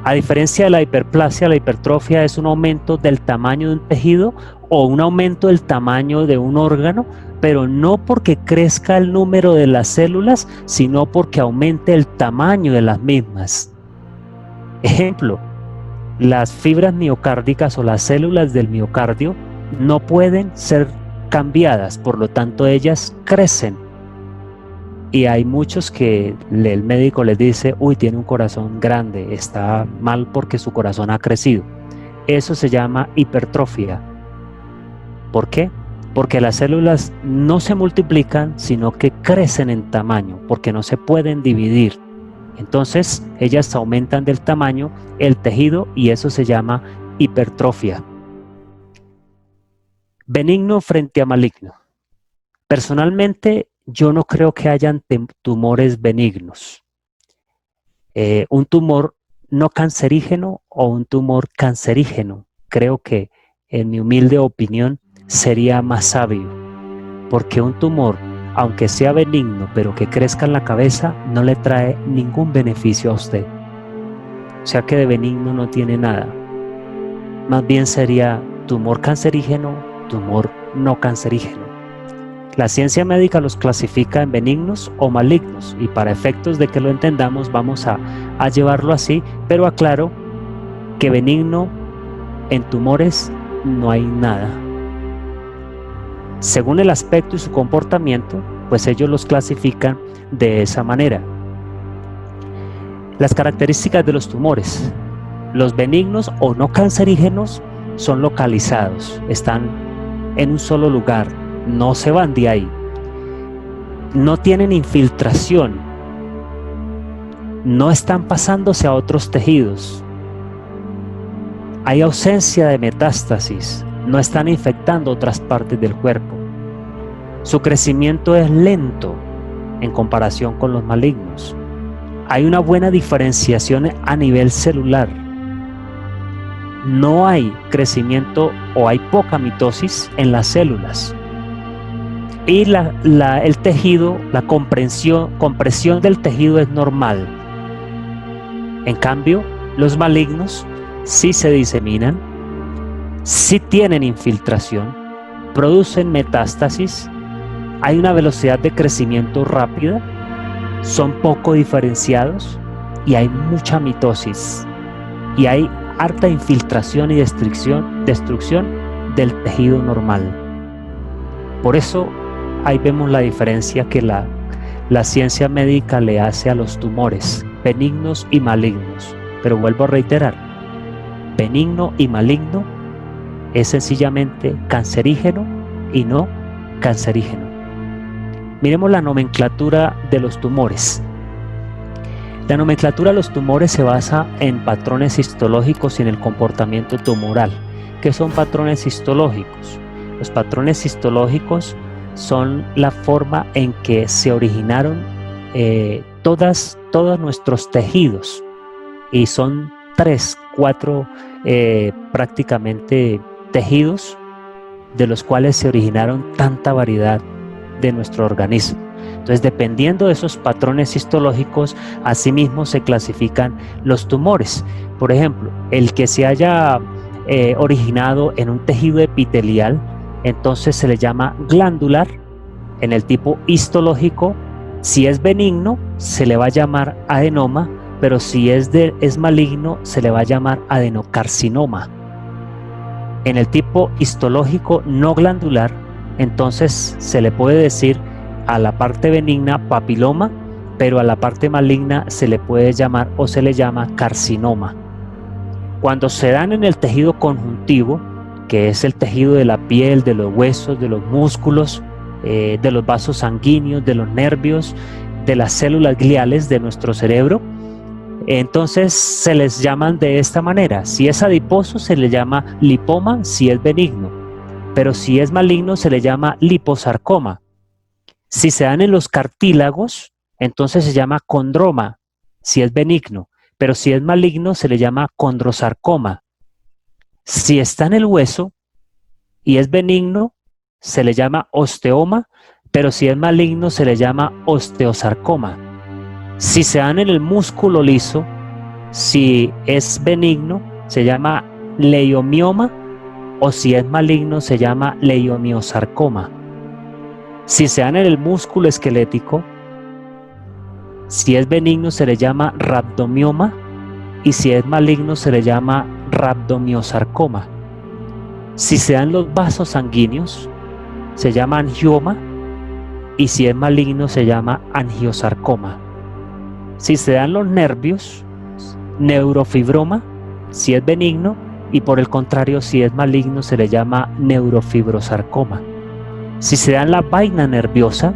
A diferencia de la hiperplasia, la hipertrofia es un aumento del tamaño de un tejido o un aumento del tamaño de un órgano, pero no porque crezca el número de las células, sino porque aumente el tamaño de las mismas. Ejemplo, las fibras miocárdicas o las células del miocardio no pueden ser cambiadas, por lo tanto ellas crecen. Y hay muchos que el médico les dice, uy, tiene un corazón grande, está mal porque su corazón ha crecido. Eso se llama hipertrofia. ¿Por qué? Porque las células no se multiplican, sino que crecen en tamaño, porque no se pueden dividir. Entonces, ellas aumentan del tamaño el tejido y eso se llama hipertrofia. Benigno frente a maligno. Personalmente, yo no creo que hayan tumores benignos. Un tumor no cancerígeno o un tumor cancerígeno, creo que, en mi humilde opinión, sería más sabio, porque un tumor, aunque sea benigno, pero que crezca en la cabeza, no le trae ningún beneficio a usted. O sea que de benigno no tiene nada. Más bien sería tumor cancerígeno, tumor no cancerígeno. La ciencia médica los clasifica en benignos o malignos, y para efectos de que lo entendamos vamos a llevarlo así, pero aclaro que benigno en tumores no hay nada. Según el aspecto y su comportamiento, pues ellos los clasifican de esa manera. Las características de los tumores. Los benignos o no cancerígenos son localizados, están en un solo lugar, no se van de ahí. No tienen infiltración, no están pasándose a otros tejidos. Hay ausencia de metástasis, no están infectando otras partes del cuerpo. Su crecimiento es lento en comparación con los malignos. Hay una buena diferenciación a nivel celular. No hay crecimiento o hay poca mitosis en las células. Y el tejido, la compresión del tejido es normal. En cambio, los malignos sí se diseminan, sí tienen infiltración, producen metástasis, hay una velocidad de crecimiento rápida, son poco diferenciados y hay mucha mitosis. Y hay harta infiltración y destrucción del tejido normal. Por eso ahí vemos la diferencia que la ciencia médica le hace a los tumores benignos y malignos. Pero vuelvo a reiterar, benigno y maligno es sencillamente cancerígeno y no cancerígeno. Miremos la nomenclatura de los tumores. La nomenclatura de los tumores se basa en patrones histológicos y en el comportamiento tumoral. ¿Qué son patrones histológicos? Los patrones histológicos son la forma en que se originaron todos nuestros tejidos, y son 3, 4 prácticamente tejidos de los cuales se originaron tanta variedad de nuestro organismo. Entonces, dependiendo de esos patrones histológicos, asimismo se clasifican los tumores. Por ejemplo, el que se haya originado en un tejido epitelial, entonces se le llama glandular. En el tipo histológico, si es benigno, se le va a llamar adenoma, pero si es maligno, se le va a llamar adenocarcinoma. En el tipo histológico no glandular, entonces se le puede decir a la parte benigna papiloma, pero a la parte maligna se le puede llamar o se le llama carcinoma. Cuando se dan en el tejido conjuntivo, que es el tejido de la piel, de los huesos, de los músculos, de los vasos sanguíneos, de los nervios, de las células gliales de nuestro cerebro, entonces se les llaman de esta manera. Si es adiposo se le llama lipoma si es benigno, pero si es maligno se le llama liposarcoma. Si se dan en los cartílagos, entonces se llama condroma si es benigno, pero si es maligno se le llama condrosarcoma. Si está en el hueso y es benigno, se le llama osteoma, pero si es maligno se le llama osteosarcoma. Si se dan en el músculo liso, si es benigno, se llama leiomioma, o si es maligno, se llama leiomiosarcoma. Si se dan en el músculo esquelético, si es benigno, se le llama rhabdomioma, y si es maligno, se le llama rhabdomiosarcoma. Si se dan los vasos sanguíneos, se llama angioma, y si es maligno, se llama angiosarcoma. Si se dan los nervios, neurofibroma, si es benigno, y por el contrario, si es maligno, se le llama neurofibrosarcoma. Si se dan la vaina nerviosa,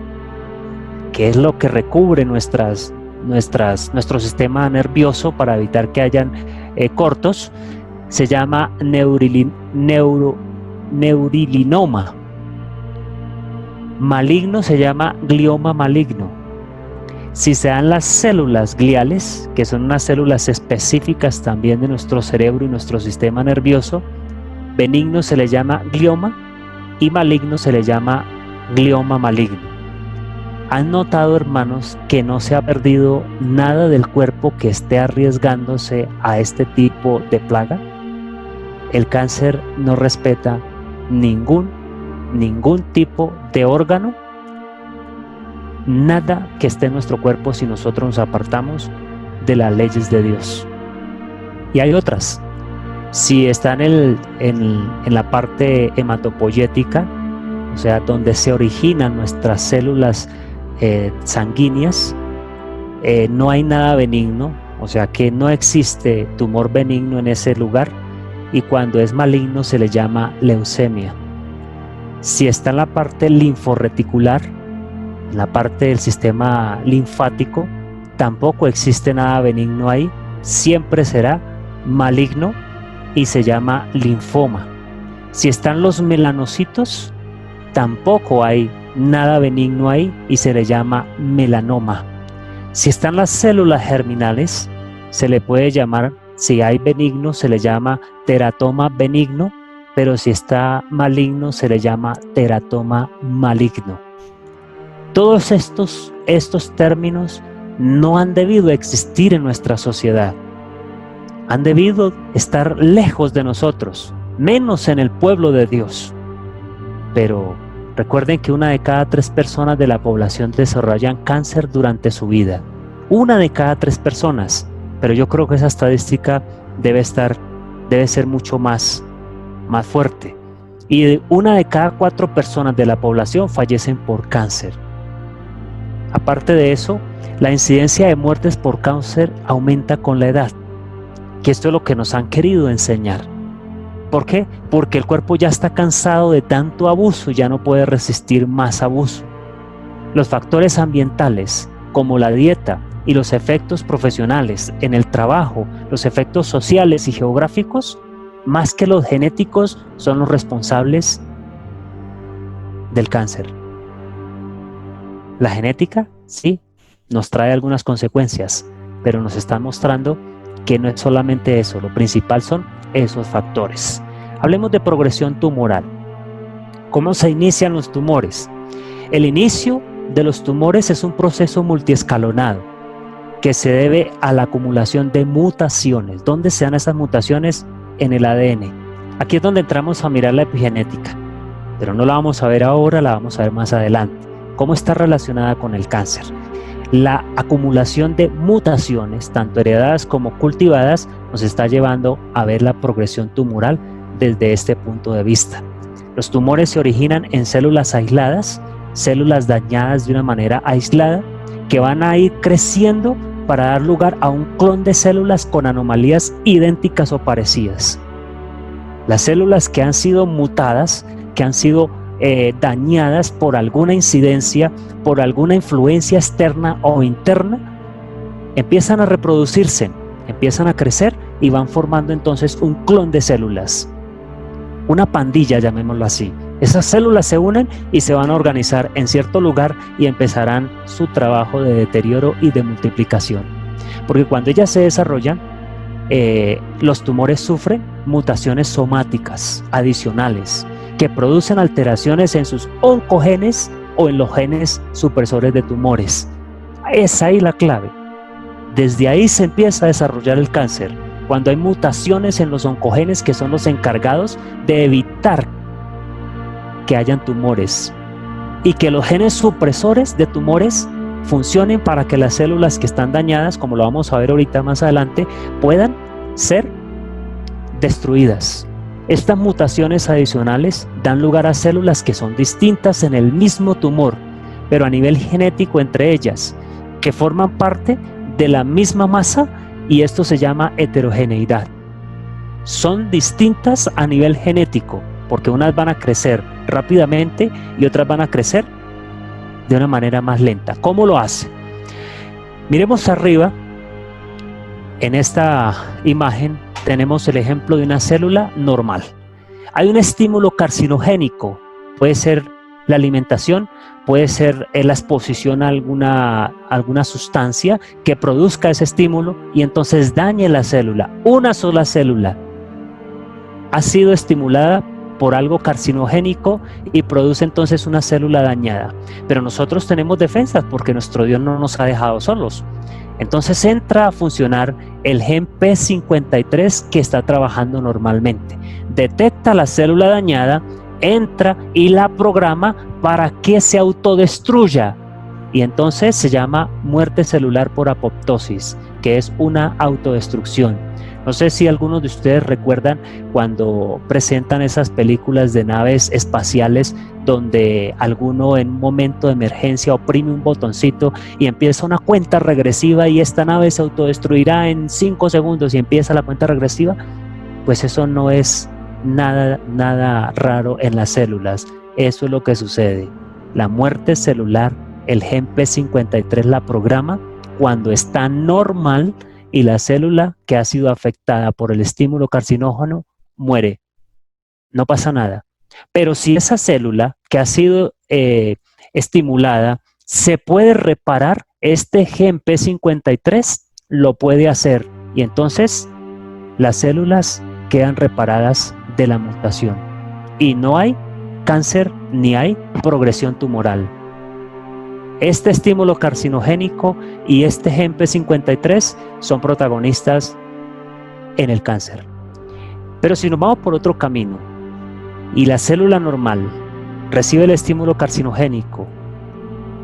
que es lo que recubre nuestro sistema nervioso para evitar que hayan cortos, se llama neurilinoma. Maligno se llama glioma maligno. Si se dan las células gliales, que son unas células específicas también de nuestro cerebro y nuestro sistema nervioso, benigno se le llama glioma y maligno se le llama glioma maligno. ¿Han notado, hermanos, que no se ha perdido nada del cuerpo que esté arriesgándose a este tipo de plaga? El cáncer no respeta ningún tipo de órgano, nada que esté en nuestro cuerpo si nosotros nos apartamos de las leyes de Dios. Y hay otras. Si está en la parte hematopoyética, o o sea, donde se originan nuestras células sanguíneas, no hay nada benigno, o sea que no existe tumor benigno en ese lugar, y cuando es maligno se le llama leucemia. Si está en la parte linforreticular, en la parte del sistema linfático, tampoco existe nada benigno ahí, siempre será maligno y se llama linfoma. Si están los melanocitos, tampoco hay nada benigno ahí y se le llama melanoma. Si están las células germinales, se le puede llamar, si hay benigno, se le llama teratoma benigno, pero si está maligno, se le llama teratoma maligno. Todos estos términos no han debido existir en nuestra sociedad. Han debido estar lejos de nosotros, menos en el pueblo de Dios. Pero recuerden que 1 de cada 3 personas de la población desarrollan cáncer durante su vida. 1 de cada 3 personas. Pero yo creo que esa estadística debe ser mucho más fuerte. Y 1 de cada 4 personas de la población fallecen por cáncer. Aparte de eso, la incidencia de muertes por cáncer aumenta con la edad, que esto es lo que nos han querido enseñar. ¿Por qué? Porque el cuerpo ya está cansado de tanto abuso y ya no puede resistir más abuso. Los factores ambientales, como la dieta y los efectos profesionales en el trabajo, los efectos sociales y geográficos, más que los genéticos, son los responsables del cáncer. La genética, sí, nos trae algunas consecuencias, pero nos está mostrando que no es solamente eso, lo principal son esos factores. Hablemos de progresión tumoral. ¿Cómo se inician los tumores? El inicio de los tumores es un proceso multiescalonado que se debe a la acumulación de mutaciones. ¿Dónde se dan esas mutaciones? En el ADN. Aquí es donde entramos a mirar la epigenética, pero no la vamos a ver ahora, la vamos a ver más adelante. ¿Cómo está relacionada con el cáncer? La acumulación de mutaciones, tanto heredadas como cultivadas, nos está llevando a ver la progresión tumoral desde este punto de vista. Los tumores se originan en células aisladas, células dañadas de una manera aislada, que van a ir creciendo para dar lugar a un clon de células con anomalías idénticas o parecidas. Las células que han sido mutadas, que han sido dañadas por alguna incidencia, por alguna influencia externa o interna, empiezan a reproducirse, empiezan a crecer y van formando entonces un clon de células, una pandilla, llamémoslo así. Esas células se unen y se van a organizar en cierto lugar y empezarán su trabajo de deterioro y de multiplicación, porque cuando ellas se desarrollan, los tumores sufren mutaciones somáticas adicionales que producen alteraciones en sus oncogenes o en los genes supresores de tumores. Es ahí la clave. Desde ahí se empieza a desarrollar el cáncer, cuando hay mutaciones en los oncogenes que son los encargados de evitar que hayan tumores y que los genes supresores de tumores funcionen para que las células que están dañadas, como lo vamos a ver ahorita más adelante, puedan ser destruidas. Estas mutaciones adicionales dan lugar a células que son distintas en el mismo tumor, pero a nivel genético entre ellas, que forman parte de la misma masa, y esto se llama heterogeneidad. Son distintas a nivel genético, porque unas van a crecer rápidamente y otras van a crecer de una manera más lenta. ¿Cómo lo hace? Miremos arriba, en esta imagen tenemos el ejemplo de una célula normal. Hay un estímulo carcinogénico, puede ser la alimentación, puede ser la exposición a alguna sustancia que produzca ese estímulo y entonces dañe la célula. Una sola célula ha sido estimulada por algo carcinogénico y produce entonces una célula dañada. Pero nosotros tenemos defensas porque nuestro Dios no nos ha dejado solos. Entonces entra a funcionar el gen P53 que está trabajando normalmente. Detecta la célula dañada, entra y la programa para que se autodestruya. Y entonces se llama muerte celular por apoptosis, que es una autodestrucción. No sé si algunos de ustedes recuerdan cuando presentan esas películas de naves espaciales donde alguno en un momento de emergencia oprime un botoncito y empieza una cuenta regresiva y esta nave se autodestruirá en 5 segundos y empieza la cuenta regresiva. Pues eso no es nada raro en las células. Eso es lo que sucede. La muerte celular, el gen P53 la programa cuando está normal y la célula que ha sido afectada por el estímulo carcinógeno muere. No pasa nada. Pero si esa célula que ha sido estimulada se puede reparar, este gen P53 lo puede hacer. Y entonces las células quedan reparadas de la mutación. Y no hay cáncer ni hay progresión tumoral. Este estímulo carcinogénico y este gen P53 son protagonistas en el cáncer. Pero si nos vamos por otro camino y la célula normal recibe el estímulo carcinogénico,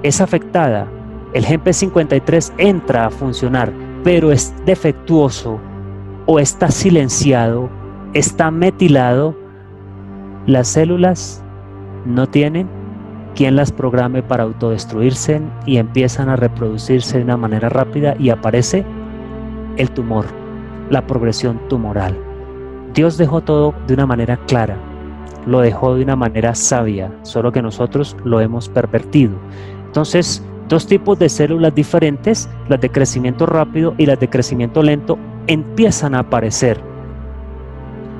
es afectada, el gen P53 entra a funcionar, pero es defectuoso o está silenciado, está metilado, las células no tienen quien las programe para autodestruirse y empiezan a reproducirse de una manera rápida y aparece el tumor, la progresión tumoral. Dios dejó todo de una manera clara, lo dejó de una manera sabia, solo que nosotros lo hemos pervertido. Entonces, dos tipos de células diferentes, las de crecimiento rápido y las de crecimiento lento, empiezan a aparecer.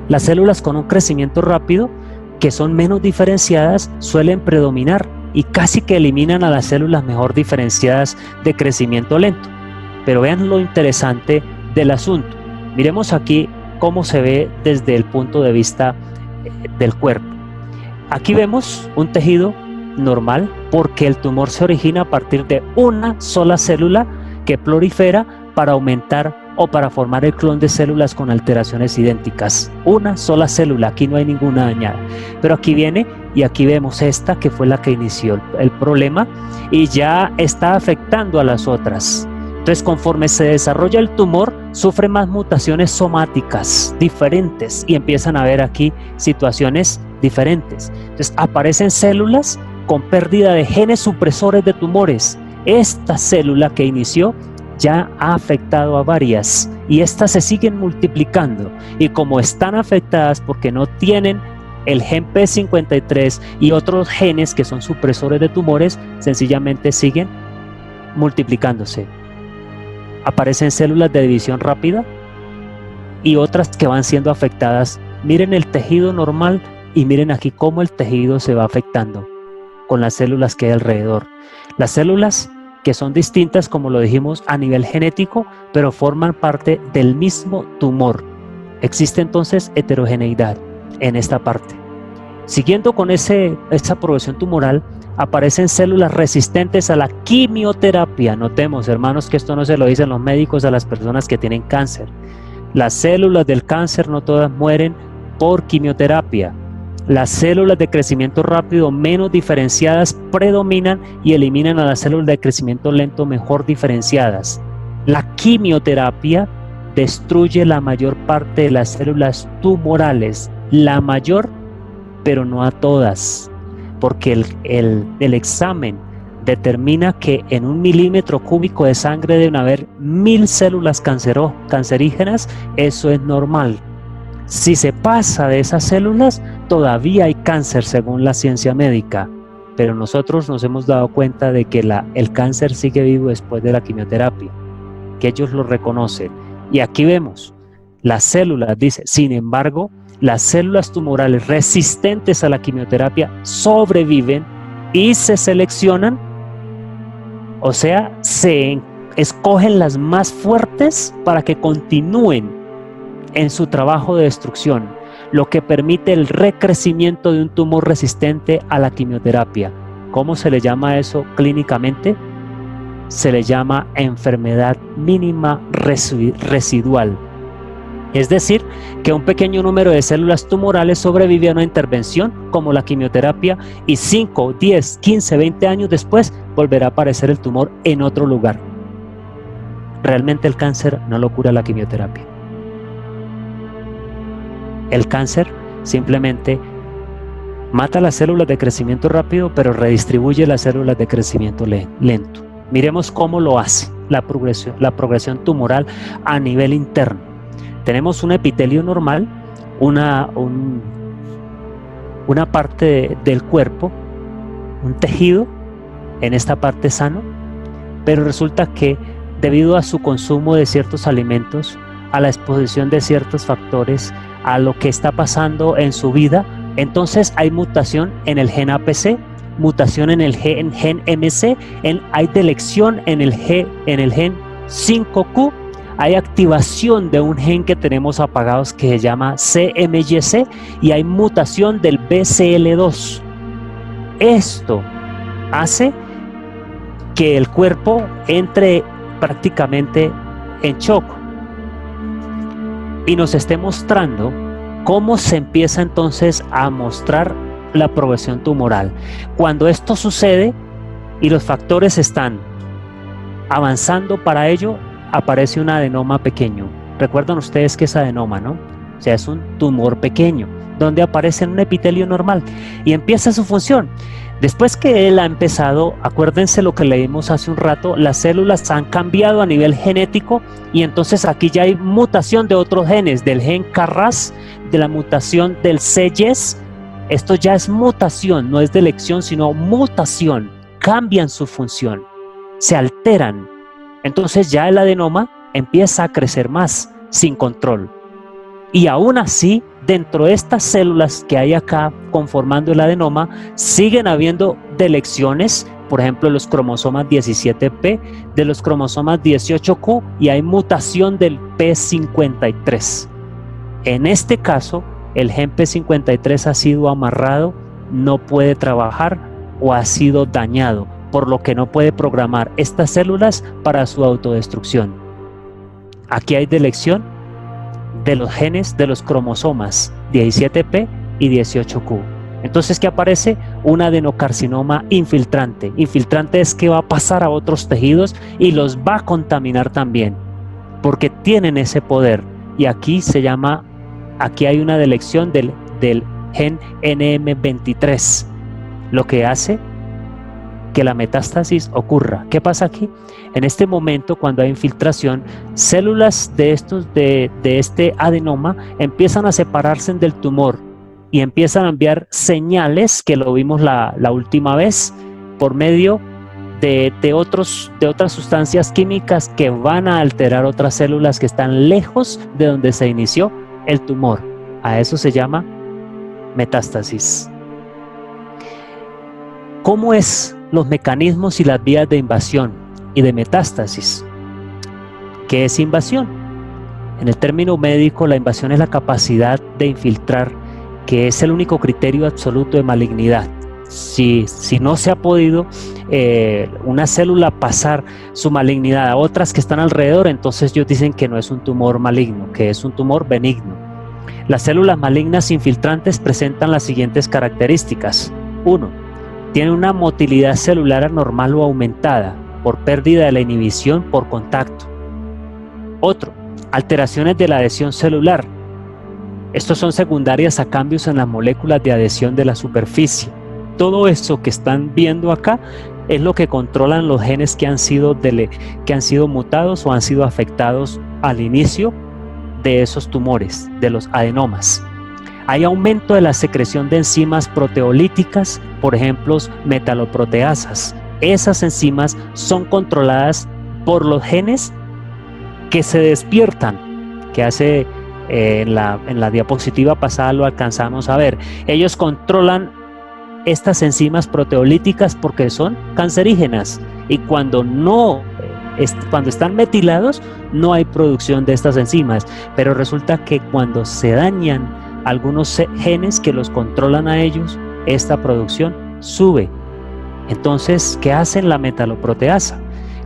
Las células con un crecimiento rápido, que son menos diferenciadas, suelen predominar y casi que eliminan a las células mejor diferenciadas de crecimiento lento. Pero vean lo interesante del asunto. Miremos aquí cómo se ve desde el punto de vista del cuerpo. Aquí vemos un tejido normal porque el tumor se origina a partir de una sola célula que prolifera para aumentar o para formar el clon de células con alteraciones idénticas. Una sola célula, aquí no hay ninguna dañada. Pero aquí viene y aquí vemos esta que fue la que inició el problema y ya está afectando a las otras. Entonces, conforme se desarrolla el tumor, sufre más mutaciones somáticas diferentes y empiezan a haber aquí situaciones diferentes. Entonces, aparecen células con pérdida de genes supresores de tumores. Esta célula que inició ya ha afectado a varias y estas se siguen multiplicando y como están afectadas porque no tienen el gen P53 y otros genes que son supresores de tumores, sencillamente siguen multiplicándose. Aparecen células de división rápida y otras que van siendo afectadas. Miren el tejido normal y miren aquí cómo el tejido se va afectando con las células que hay alrededor. Las células que son distintas, como lo dijimos, a nivel genético, pero forman parte del mismo tumor. Existe entonces heterogeneidad en esta parte. Siguiendo con esa progresión tumoral, aparecen células resistentes a la quimioterapia. Notemos, hermanos, que esto no se lo dicen los médicos a las personas que tienen cáncer. Las células del cáncer no todas mueren por quimioterapia. Las células de crecimiento rápido menos diferenciadas predominan y eliminan a las células de crecimiento lento mejor diferenciadas. La quimioterapia destruye la mayor parte de las células tumorales, la mayor, pero no a todas, porque el examen determina que en 1 milímetro cúbico de sangre deben haber 1000 células cancerígenas. Eso es normal. Si se pasa de esas células, todavía hay cáncer según la ciencia médica, pero nosotros nos hemos dado cuenta de que el cáncer sigue vivo después de la quimioterapia, que ellos lo reconocen. Y aquí vemos, las células, dice, sin embargo, las células tumorales resistentes a la quimioterapia sobreviven y se seleccionan, o sea, se escogen las más fuertes para que continúen en su trabajo de destrucción, lo que permite el recrecimiento de un tumor resistente a la quimioterapia. ¿Cómo se le llama eso clínicamente? Se le llama enfermedad mínima residual. Es decir, que un pequeño número de células tumorales sobrevive a una intervención como la quimioterapia y 5, 10, 15, 20 años después volverá a aparecer el tumor en otro lugar. Realmente el cáncer no lo cura la quimioterapia. El cáncer simplemente mata las células de crecimiento rápido, pero redistribuye las células de crecimiento lento. Miremos cómo lo hace la progresión tumoral a nivel interno. Tenemos un epitelio normal, una parte del cuerpo, un tejido en esta parte sano, pero resulta que debido a su consumo de ciertos alimentos, a la exposición de ciertos factores, a lo que está pasando en su vida, entonces hay mutación en el gen APC, mutación en el gen MC, hay delección en el gen 5Q, hay activación de un gen que tenemos apagados que se llama CMYC y hay mutación del BCL2. Esto hace que el cuerpo entre prácticamente en shock y nos esté mostrando cómo se empieza entonces a mostrar la progresión tumoral. Cuando esto sucede y los factores están avanzando para ello, aparece un adenoma pequeño. Recuerdan ustedes que es adenoma, ¿no? O sea, es un tumor pequeño, donde aparece en un epitelio normal y empieza su función. Después que él ha empezado, acuérdense lo que leímos hace un rato, las células han cambiado a nivel genético y entonces aquí ya hay mutación de otros genes, del gen KRAS, de la mutación del CYES. Esto ya es mutación, no es delección, sino mutación. Cambian su función, se alteran. Entonces ya el adenoma empieza a crecer más, sin control. Y aún así, dentro de estas células que hay acá conformando el adenoma, siguen habiendo delecciones, por ejemplo, los cromosomas 17P, de los cromosomas 18Q, y hay mutación del P53. En este caso, el gen P53 ha sido amarrado, no puede trabajar o ha sido dañado, por lo que no puede programar estas células para su autodestrucción. Aquí hay delección de los genes de los cromosomas 17P y 18Q. Entonces, ¿qué aparece? Un adenocarcinoma infiltrante. Infiltrante es que va a pasar a otros tejidos y los va a contaminar también, porque tienen ese poder. Y aquí aquí hay una delección del gen NM23, lo que hace que la metástasis ocurra. ¿Qué pasa aquí? En este momento, cuando hay infiltración, células de este adenoma empiezan a separarse del tumor y empiezan a enviar señales, que lo vimos la última vez, por medio de otras sustancias químicas que van a alterar otras células que están lejos de donde se inició el tumor. A eso se llama metástasis. ¿Cómo es los mecanismos y las vías de invasión y de metástasis? ¿Qué es invasión? En el término médico, la invasión es la capacidad de infiltrar, que es el único criterio absoluto de malignidad. Si no se ha podido una célula pasar su malignidad a otras que están alrededor, entonces ellos dicen que no es un tumor maligno, que es un tumor benigno. Las células malignas infiltrantes presentan las siguientes características. 1. Tienen una motilidad celular anormal o aumentada por pérdida de la inhibición por contacto. Otro, alteraciones de la adhesión celular. Estos son secundarias a cambios en las moléculas de adhesión de la superficie. Todo eso que están viendo acá es lo que controlan los genes que han sido mutados o han sido afectados al inicio de esos tumores, de los adenomas. Hay aumento de la secreción de enzimas proteolíticas, por ejemplo, metaloproteasas. Esas enzimas son controladas por los genes que se despiertan, que hace en la diapositiva pasada lo alcanzamos a ver. Ellos controlan estas enzimas proteolíticas porque son cancerígenas y cuando están metilados no hay producción de estas enzimas, pero resulta que cuando se dañan algunos genes que los controlan a ellos, esta producción sube. Entonces, ¿qué hacen la metaloproteasa?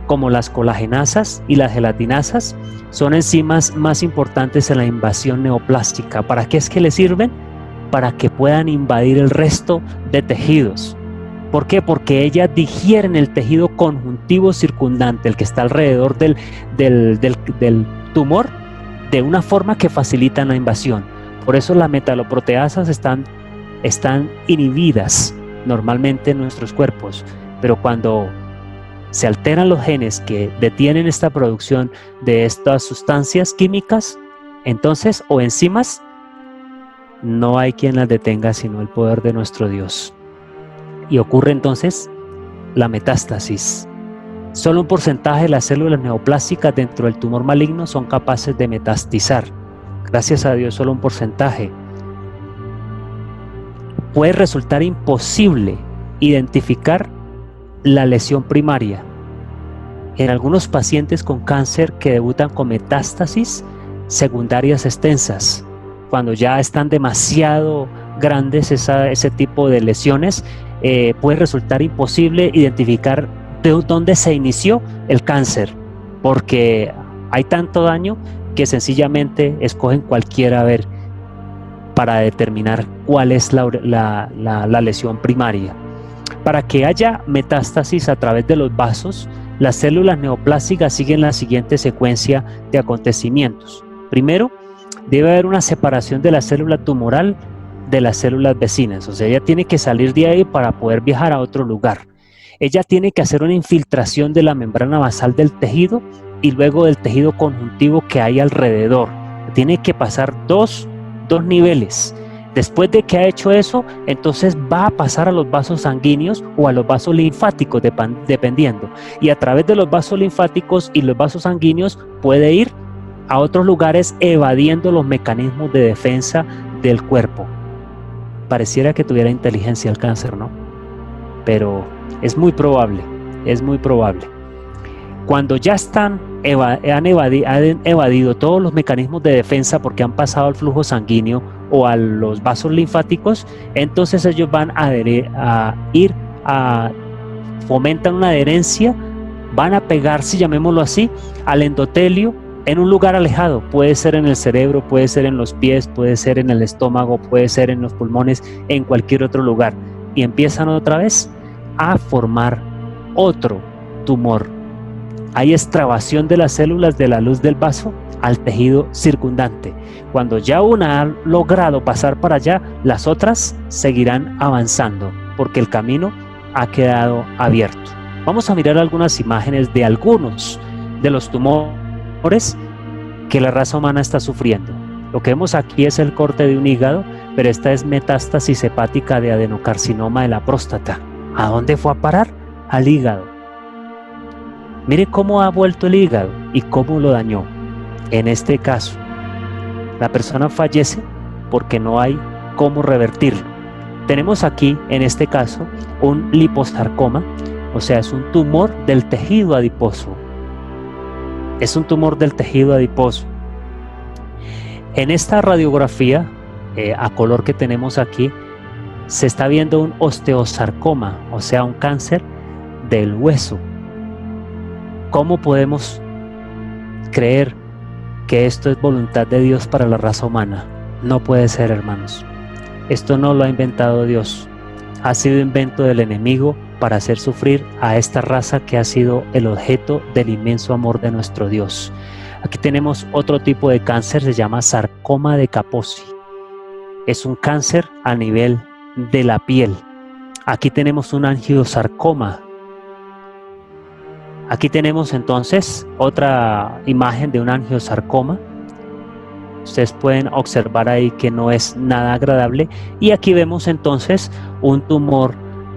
Como las colagenasas y las gelatinasas, son enzimas más importantes en la invasión neoplástica. ¿Para qué es que les sirven? Para que puedan invadir el resto de tejidos. ¿Por qué? Porque ellas digieren el tejido conjuntivo circundante, el que está alrededor del tumor, de una forma que facilita la invasión. Por eso las metaloproteasas están inhibidas normalmente en nuestros cuerpos, pero cuando se alteran los genes que detienen esta producción de estas sustancias químicas, entonces, o enzimas, no hay quien las detenga sino el poder de nuestro Dios. Y ocurre entonces la metástasis. Solo un porcentaje de las células neoplásticas dentro del tumor maligno son capaces de metastizar. Gracias a Dios, solo un porcentaje. Puede resultar imposible identificar la lesión primaria. En algunos pacientes con cáncer que debutan con metástasis secundarias extensas, cuando ya están demasiado grandes ese tipo de lesiones, puede resultar imposible identificar de dónde se inició el cáncer, porque hay tanto daño que sencillamente escogen cualquiera para determinar cuál es la lesión primaria. Para que haya metástasis a través de los vasos, las células neoplásticas siguen la siguiente secuencia de acontecimientos. Primero, debe haber una separación de la célula tumoral de las células vecinas, o sea, ella tiene que salir de ahí para poder viajar a otro lugar. Ella tiene que hacer una infiltración de la membrana basal del tejido y luego del tejido conjuntivo que hay alrededor. Tiene que pasar dos niveles. Después de que ha hecho eso, entonces va a pasar a los vasos sanguíneos o a los vasos linfáticos, dependiendo. Y a través de los vasos linfáticos y los vasos sanguíneos puede ir a otros lugares evadiendo los mecanismos de defensa del cuerpo. Pareciera que tuviera inteligencia el cáncer, ¿no? Pero es muy probable. Cuando ya han evadido todos los mecanismos de defensa porque han pasado al flujo sanguíneo o a los vasos linfáticos, entonces ellos van fomentan una adherencia, van a pegarse, llamémoslo así, al endotelio en un lugar alejado. Puede ser en el cerebro, puede ser en los pies, puede ser en el estómago, puede ser en los pulmones, en cualquier otro lugar. Y empiezan otra vez a formar otro tumor. Hay extravasación de las células de la luz del vaso al tejido circundante. Cuando ya una ha logrado pasar para allá, las otras seguirán avanzando porque el camino ha quedado abierto. Vamos a mirar algunas imágenes de algunos de los tumores que la raza humana está sufriendo. Lo que vemos aquí es el corte de un hígado, pero esta es metástasis hepática de adenocarcinoma de la próstata. ¿A dónde fue a parar? Al hígado. Mire cómo ha vuelto el hígado y cómo lo dañó. En este caso, la persona fallece porque no hay cómo revertirlo. Tenemos aquí, en este caso, un liposarcoma, o sea, es un tumor del tejido adiposo. Es un tumor del tejido adiposo. En esta radiografía, a color que tenemos aquí, se está viendo un osteosarcoma, o sea, un cáncer del hueso. ¿Cómo podemos creer que esto es voluntad de Dios para la raza humana? No puede ser, hermanos. Esto no lo ha inventado Dios. Ha sido invento del enemigo para hacer sufrir a esta raza que ha sido el objeto del inmenso amor de nuestro Dios. Aquí tenemos otro tipo de cáncer, se llama sarcoma de Kaposi. Es un cáncer a nivel de la piel. Aquí tenemos un angiosarcoma. Aquí tenemos entonces otra imagen de un angiosarcoma. Ustedes pueden observar ahí que no es nada agradable. Y aquí vemos entonces un tumor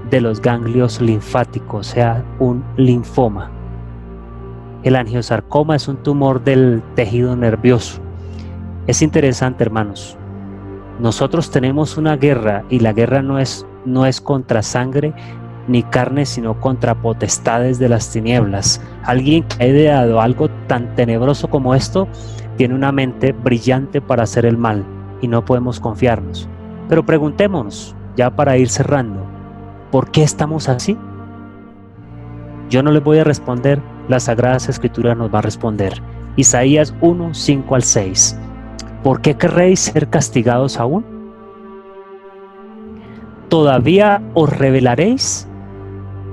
de los ganglios linfáticos, o sea, un linfoma. El angiosarcoma es un tumor del tejido nervioso. Es interesante, hermanos. Nosotros tenemos una guerra y la guerra no es contra sangre ni carne, sino contra potestades de las tinieblas. Alguien que ha ideado algo tan tenebroso como esto tiene una mente brillante para hacer el mal y no podemos confiarnos. Pero preguntémonos, ya para ir cerrando, ¿por qué estamos así? Yo no les voy a responder, las Sagradas Escrituras nos va a responder. Isaías 1, 5 al 6. ¿Por qué querréis ser castigados aún? ¿Todavía os rebelaréis?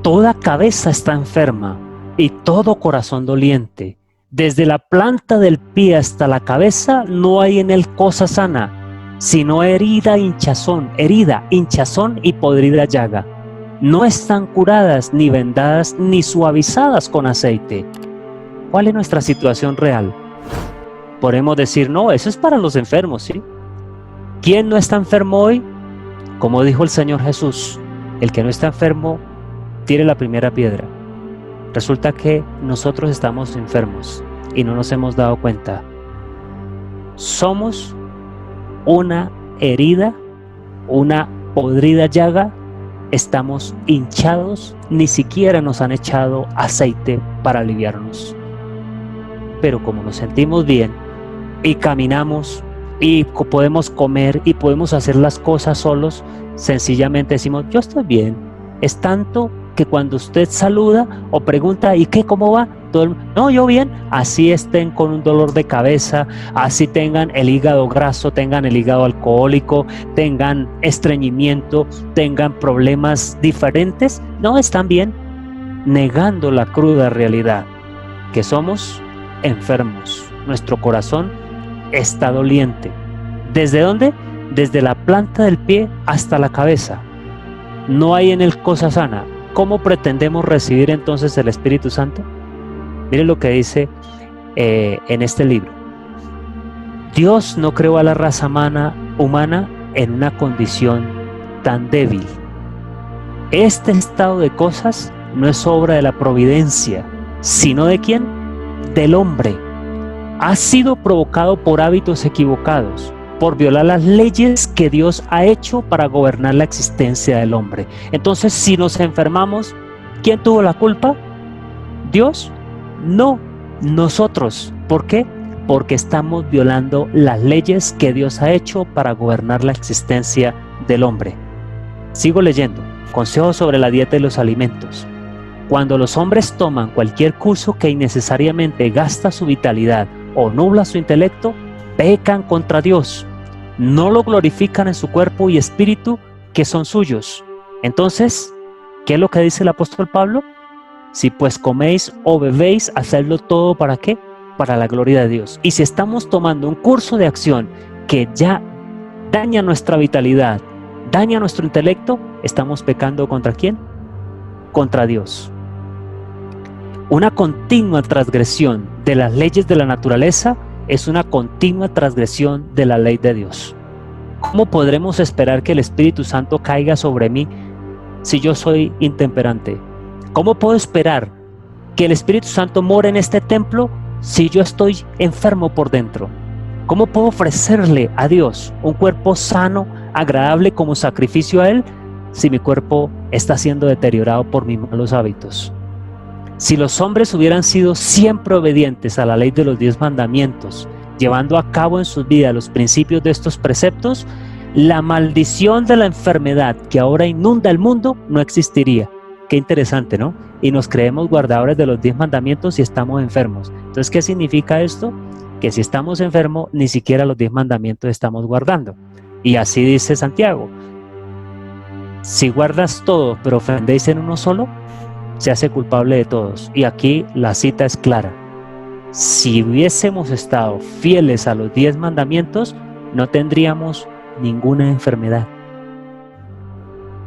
Toda cabeza está enferma y todo corazón doliente. Desde la planta del pie hasta la cabeza no hay en él cosa sana. sino herida, hinchazón y podrida llaga. No están curadas, ni vendadas, ni suavizadas con aceite. ¿Cuál es nuestra situación real? Podemos decir, no, eso es para los enfermos, ¿sí? ¿Quién no está enfermo hoy? Como dijo el Señor Jesús, el que no está enfermo, tire la primera piedra. Resulta que nosotros estamos enfermos y no nos hemos dado cuenta. Somos una herida, una podrida llaga, estamos hinchados, ni siquiera nos han echado aceite para aliviarnos. Pero como nos sentimos bien y caminamos y podemos comer y podemos hacer las cosas solos, sencillamente decimos, yo estoy bien. Es tanto que cuando usted saluda o pregunta, ¿y qué? ¿Cómo va? No, yo bien. Así estén con un dolor de cabeza, así tengan el hígado graso, tengan el hígado alcohólico, tengan estreñimiento, tengan problemas diferentes, no, están bien, negando la cruda realidad, que somos enfermos. Nuestro corazón está doliente. ¿Desde dónde? Desde la planta del pie hasta la cabeza. No hay en él cosa sana. ¿Cómo pretendemos recibir entonces el Espíritu Santo? Mire lo que dice en este libro. Dios no creó a la raza humana en una condición tan débil. Este estado de cosas no es obra de la providencia, sino ¿de quién? Del hombre. Ha sido provocado por hábitos equivocados, por violar las leyes que Dios ha hecho para gobernar la existencia del hombre. Entonces, si nos enfermamos, ¿quién tuvo la culpa? ¿Dios? No, nosotros. ¿Por qué? Porque estamos violando las leyes que Dios ha hecho para gobernar la existencia del hombre. Sigo leyendo. Consejos sobre la dieta y los alimentos. Cuando los hombres toman cualquier curso que innecesariamente gasta su vitalidad o nubla su intelecto, pecan contra Dios. No lo glorifican en su cuerpo y espíritu que son suyos. Entonces, ¿qué es lo que dice el apóstol Pablo? Si pues coméis o bebéis, hacedlo todo ¿para qué? Para la gloria de Dios. Y si estamos tomando un curso de acción que ya daña nuestra vitalidad, daña nuestro intelecto, estamos pecando ¿contra quién? Contra Dios. Una continua transgresión de las leyes de la naturaleza es una continua transgresión de la ley de Dios. ¿Cómo podremos esperar que el Espíritu Santo caiga sobre mí si yo soy intemperante? ¿Cómo puedo esperar que el Espíritu Santo more en este templo si yo estoy enfermo por dentro? ¿Cómo puedo ofrecerle a Dios un cuerpo sano, agradable como sacrificio a Él si mi cuerpo está siendo deteriorado por mis malos hábitos? Si los hombres hubieran sido siempre obedientes a la ley de los 10 mandamientos, llevando a cabo en sus vidas los principios de estos preceptos, la maldición de la enfermedad que ahora inunda el mundo no existiría. Qué interesante, ¿no? Y nos creemos guardadores de los 10 mandamientos y estamos enfermos. Entonces, ¿qué significa esto? Que si estamos enfermos, ni siquiera los 10 mandamientos estamos guardando. Y así dice Santiago: si guardas todo, pero ofendéis en uno solo, se hace culpable de todos. Y aquí la cita es clara. Si hubiésemos estado fieles a los 10 mandamientos, no tendríamos ninguna enfermedad.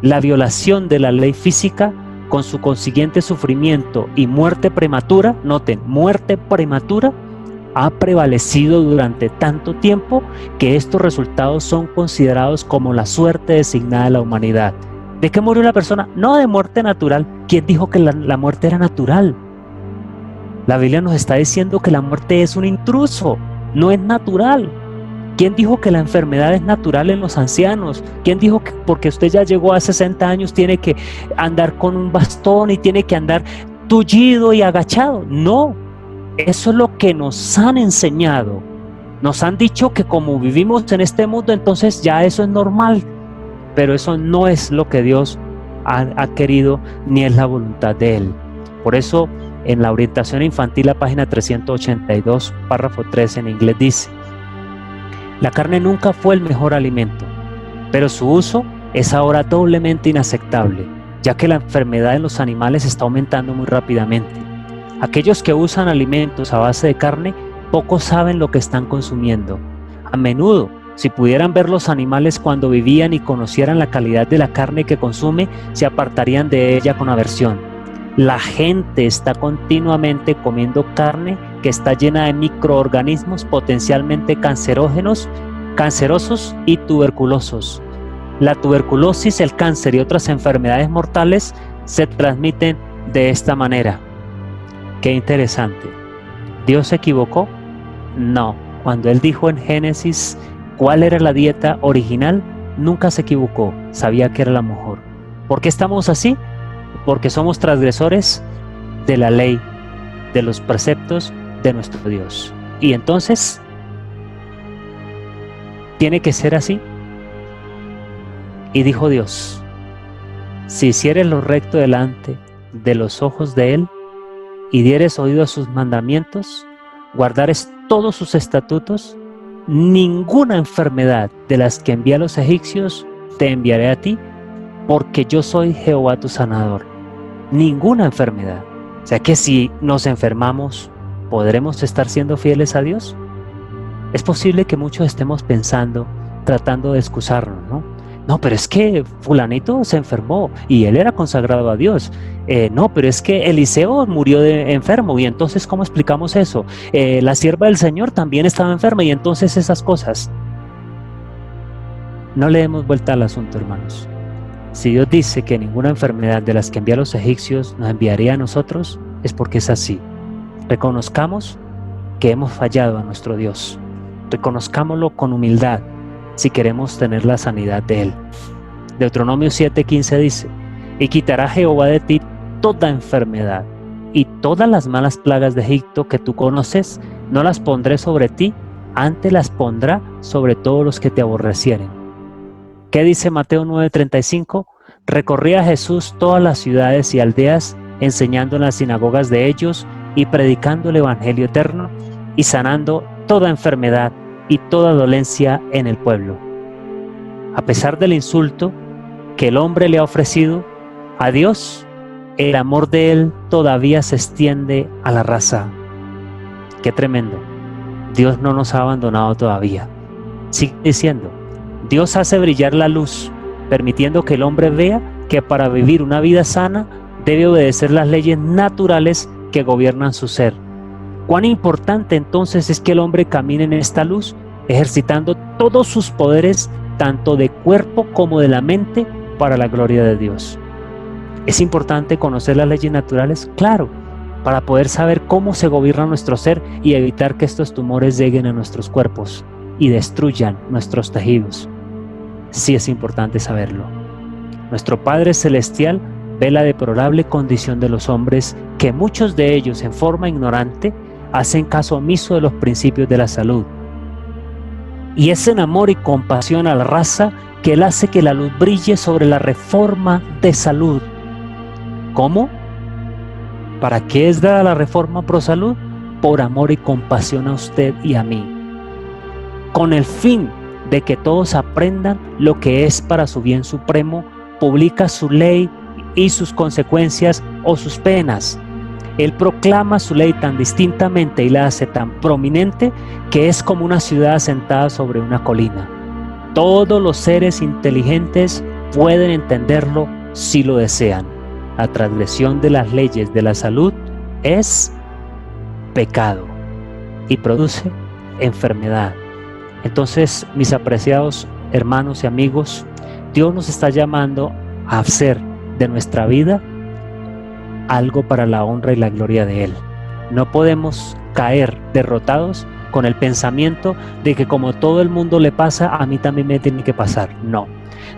La violación de la ley física, con su consiguiente sufrimiento y muerte prematura, noten, muerte prematura, ha prevalecido durante tanto tiempo que estos resultados son considerados como la suerte designada de la humanidad. ¿De qué murió la persona? No de muerte natural. ¿Quién dijo que la muerte era natural? La Biblia nos está diciendo que la muerte es un intruso, no es natural. ¿Quién dijo que la enfermedad es natural en los ancianos? ¿Quién dijo que porque usted ya llegó a 60 años tiene que andar con un bastón y tiene que andar tullido y agachado? No, eso es lo que nos han enseñado. Nos han dicho que como vivimos en este mundo, entonces ya eso es normal. Pero eso no es lo que Dios ha querido ni es la voluntad de Él. Por eso en la orientación infantil, la página 382, párrafo 3 en inglés dice: la carne nunca fue el mejor alimento, pero su uso es ahora doblemente inaceptable, ya que la enfermedad en los animales está aumentando muy rápidamente. Aquellos que usan alimentos a base de carne poco saben lo que están consumiendo. A menudo Si pudieran ver los animales cuando vivían y conocieran la calidad de la carne que consume, se apartarían de ella con aversión. La gente está continuamente comiendo carne que está llena de microorganismos potencialmente cancerosos y tuberculosos. La tuberculosis, el cáncer y otras enfermedades mortales se transmiten de esta manera. Qué interesante. ¿Dios se equivocó? No. Cuando Él dijo en Génesis cuál era la dieta original, nunca se equivocó. Sabía que era la mejor. ¿Por qué estamos así? Porque somos transgresores de la ley, de los preceptos de nuestro Dios. Y entonces, ¿tiene que ser así? Y dijo Dios: si hicieres lo recto delante de los ojos de Él, y dieres oído a sus mandamientos, guardares todos sus estatutos, ninguna enfermedad de las que envié a los egipcios te enviaré a ti, porque yo soy Jehová tu sanador. Ninguna enfermedad. O sea que si nos enfermamos, ¿podremos estar siendo fieles a Dios? Es posible que muchos estemos pensando, tratando de excusarnos, ¿no? No, pero es que fulanito se enfermó y él era consagrado a Dios. No, pero es que Eliseo murió de enfermo, y entonces ¿cómo explicamos eso? La sierva del Señor también estaba enferma, y entonces esas cosas. No le demos vuelta al asunto, hermanos. Si Dios dice que ninguna enfermedad de las que envía a los egipcios nos enviaría a nosotros, es porque es así. Reconozcamos que hemos fallado a nuestro Dios. Reconozcámoslo con humildad si queremos tener la sanidad de Él. Deuteronomio 7:15 dice: y quitará Jehová de ti toda enfermedad, y todas las malas plagas de Egipto que tú conoces, no las pondré sobre ti, antes las pondrá sobre todos los que te aborrecieren. ¿Qué dice Mateo 9:35? Recorría Jesús todas las ciudades y aldeas, enseñando en las sinagogas de ellos y predicando el evangelio eterno y sanando toda enfermedad y toda dolencia en el pueblo. A pesar del insulto que el hombre le ha ofrecido a Dios, el amor de Él todavía se extiende a la raza. Qué tremendo. Dios no nos ha abandonado todavía. Sigue diciendo: Dios hace brillar la luz, permitiendo que el hombre vea que para vivir una vida sana debe obedecer las leyes naturales que gobiernan su ser. Cuán importante entonces es que el hombre camine en esta luz, ejercitando todos sus poderes, tanto de cuerpo como de la mente, para la gloria de Dios. ¿Es importante conocer las leyes naturales? Claro, para poder saber cómo se gobierna nuestro ser y evitar que estos tumores lleguen a nuestros cuerpos y destruyan nuestros tejidos. Sí es importante saberlo. Nuestro Padre Celestial ve la deplorable condición de los hombres, que muchos de ellos en forma ignorante hacen caso omiso de los principios de la salud. Y es en amor y compasión a la raza que Él hace que la luz brille sobre la reforma de salud. ¿Cómo? ¿Para qué es dada la reforma pro salud? Por amor y compasión a usted y a mí, con el fin de que todos aprendan lo que es para su bien supremo. Publica su ley y sus consecuencias o sus penas. Él proclama su ley tan distintamente y la hace tan prominente que es como una ciudad asentada sobre una colina. Todos los seres inteligentes pueden entenderlo si lo desean. La transgresión de las leyes de la salud es pecado y produce enfermedad. Entonces, mis apreciados hermanos y amigos, Dios nos está llamando a hacer de nuestra vida algo para la honra y la gloria de Él. No podemos caer derrotados con el pensamiento de que como todo el mundo le pasa, a mí también me tiene que pasar. No,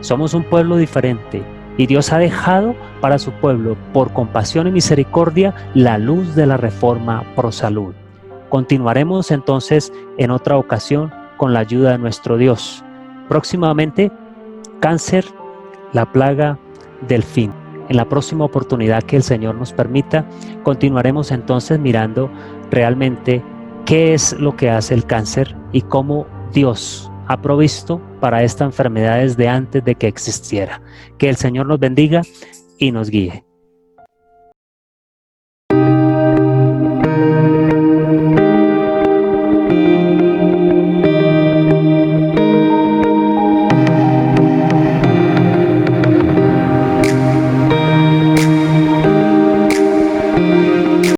somos un pueblo diferente y Dios ha dejado para su pueblo, por compasión y misericordia, la luz de la reforma pro salud. Continuaremos entonces en otra ocasión con la ayuda de nuestro Dios. Próximamente, cáncer, la plaga del fin. En la próxima oportunidad que el Señor nos permita, continuaremos entonces mirando realmente qué es lo que hace el cáncer y cómo Dios ha provisto para esta enfermedad desde antes de que existiera. Que el Señor nos bendiga y nos guíe.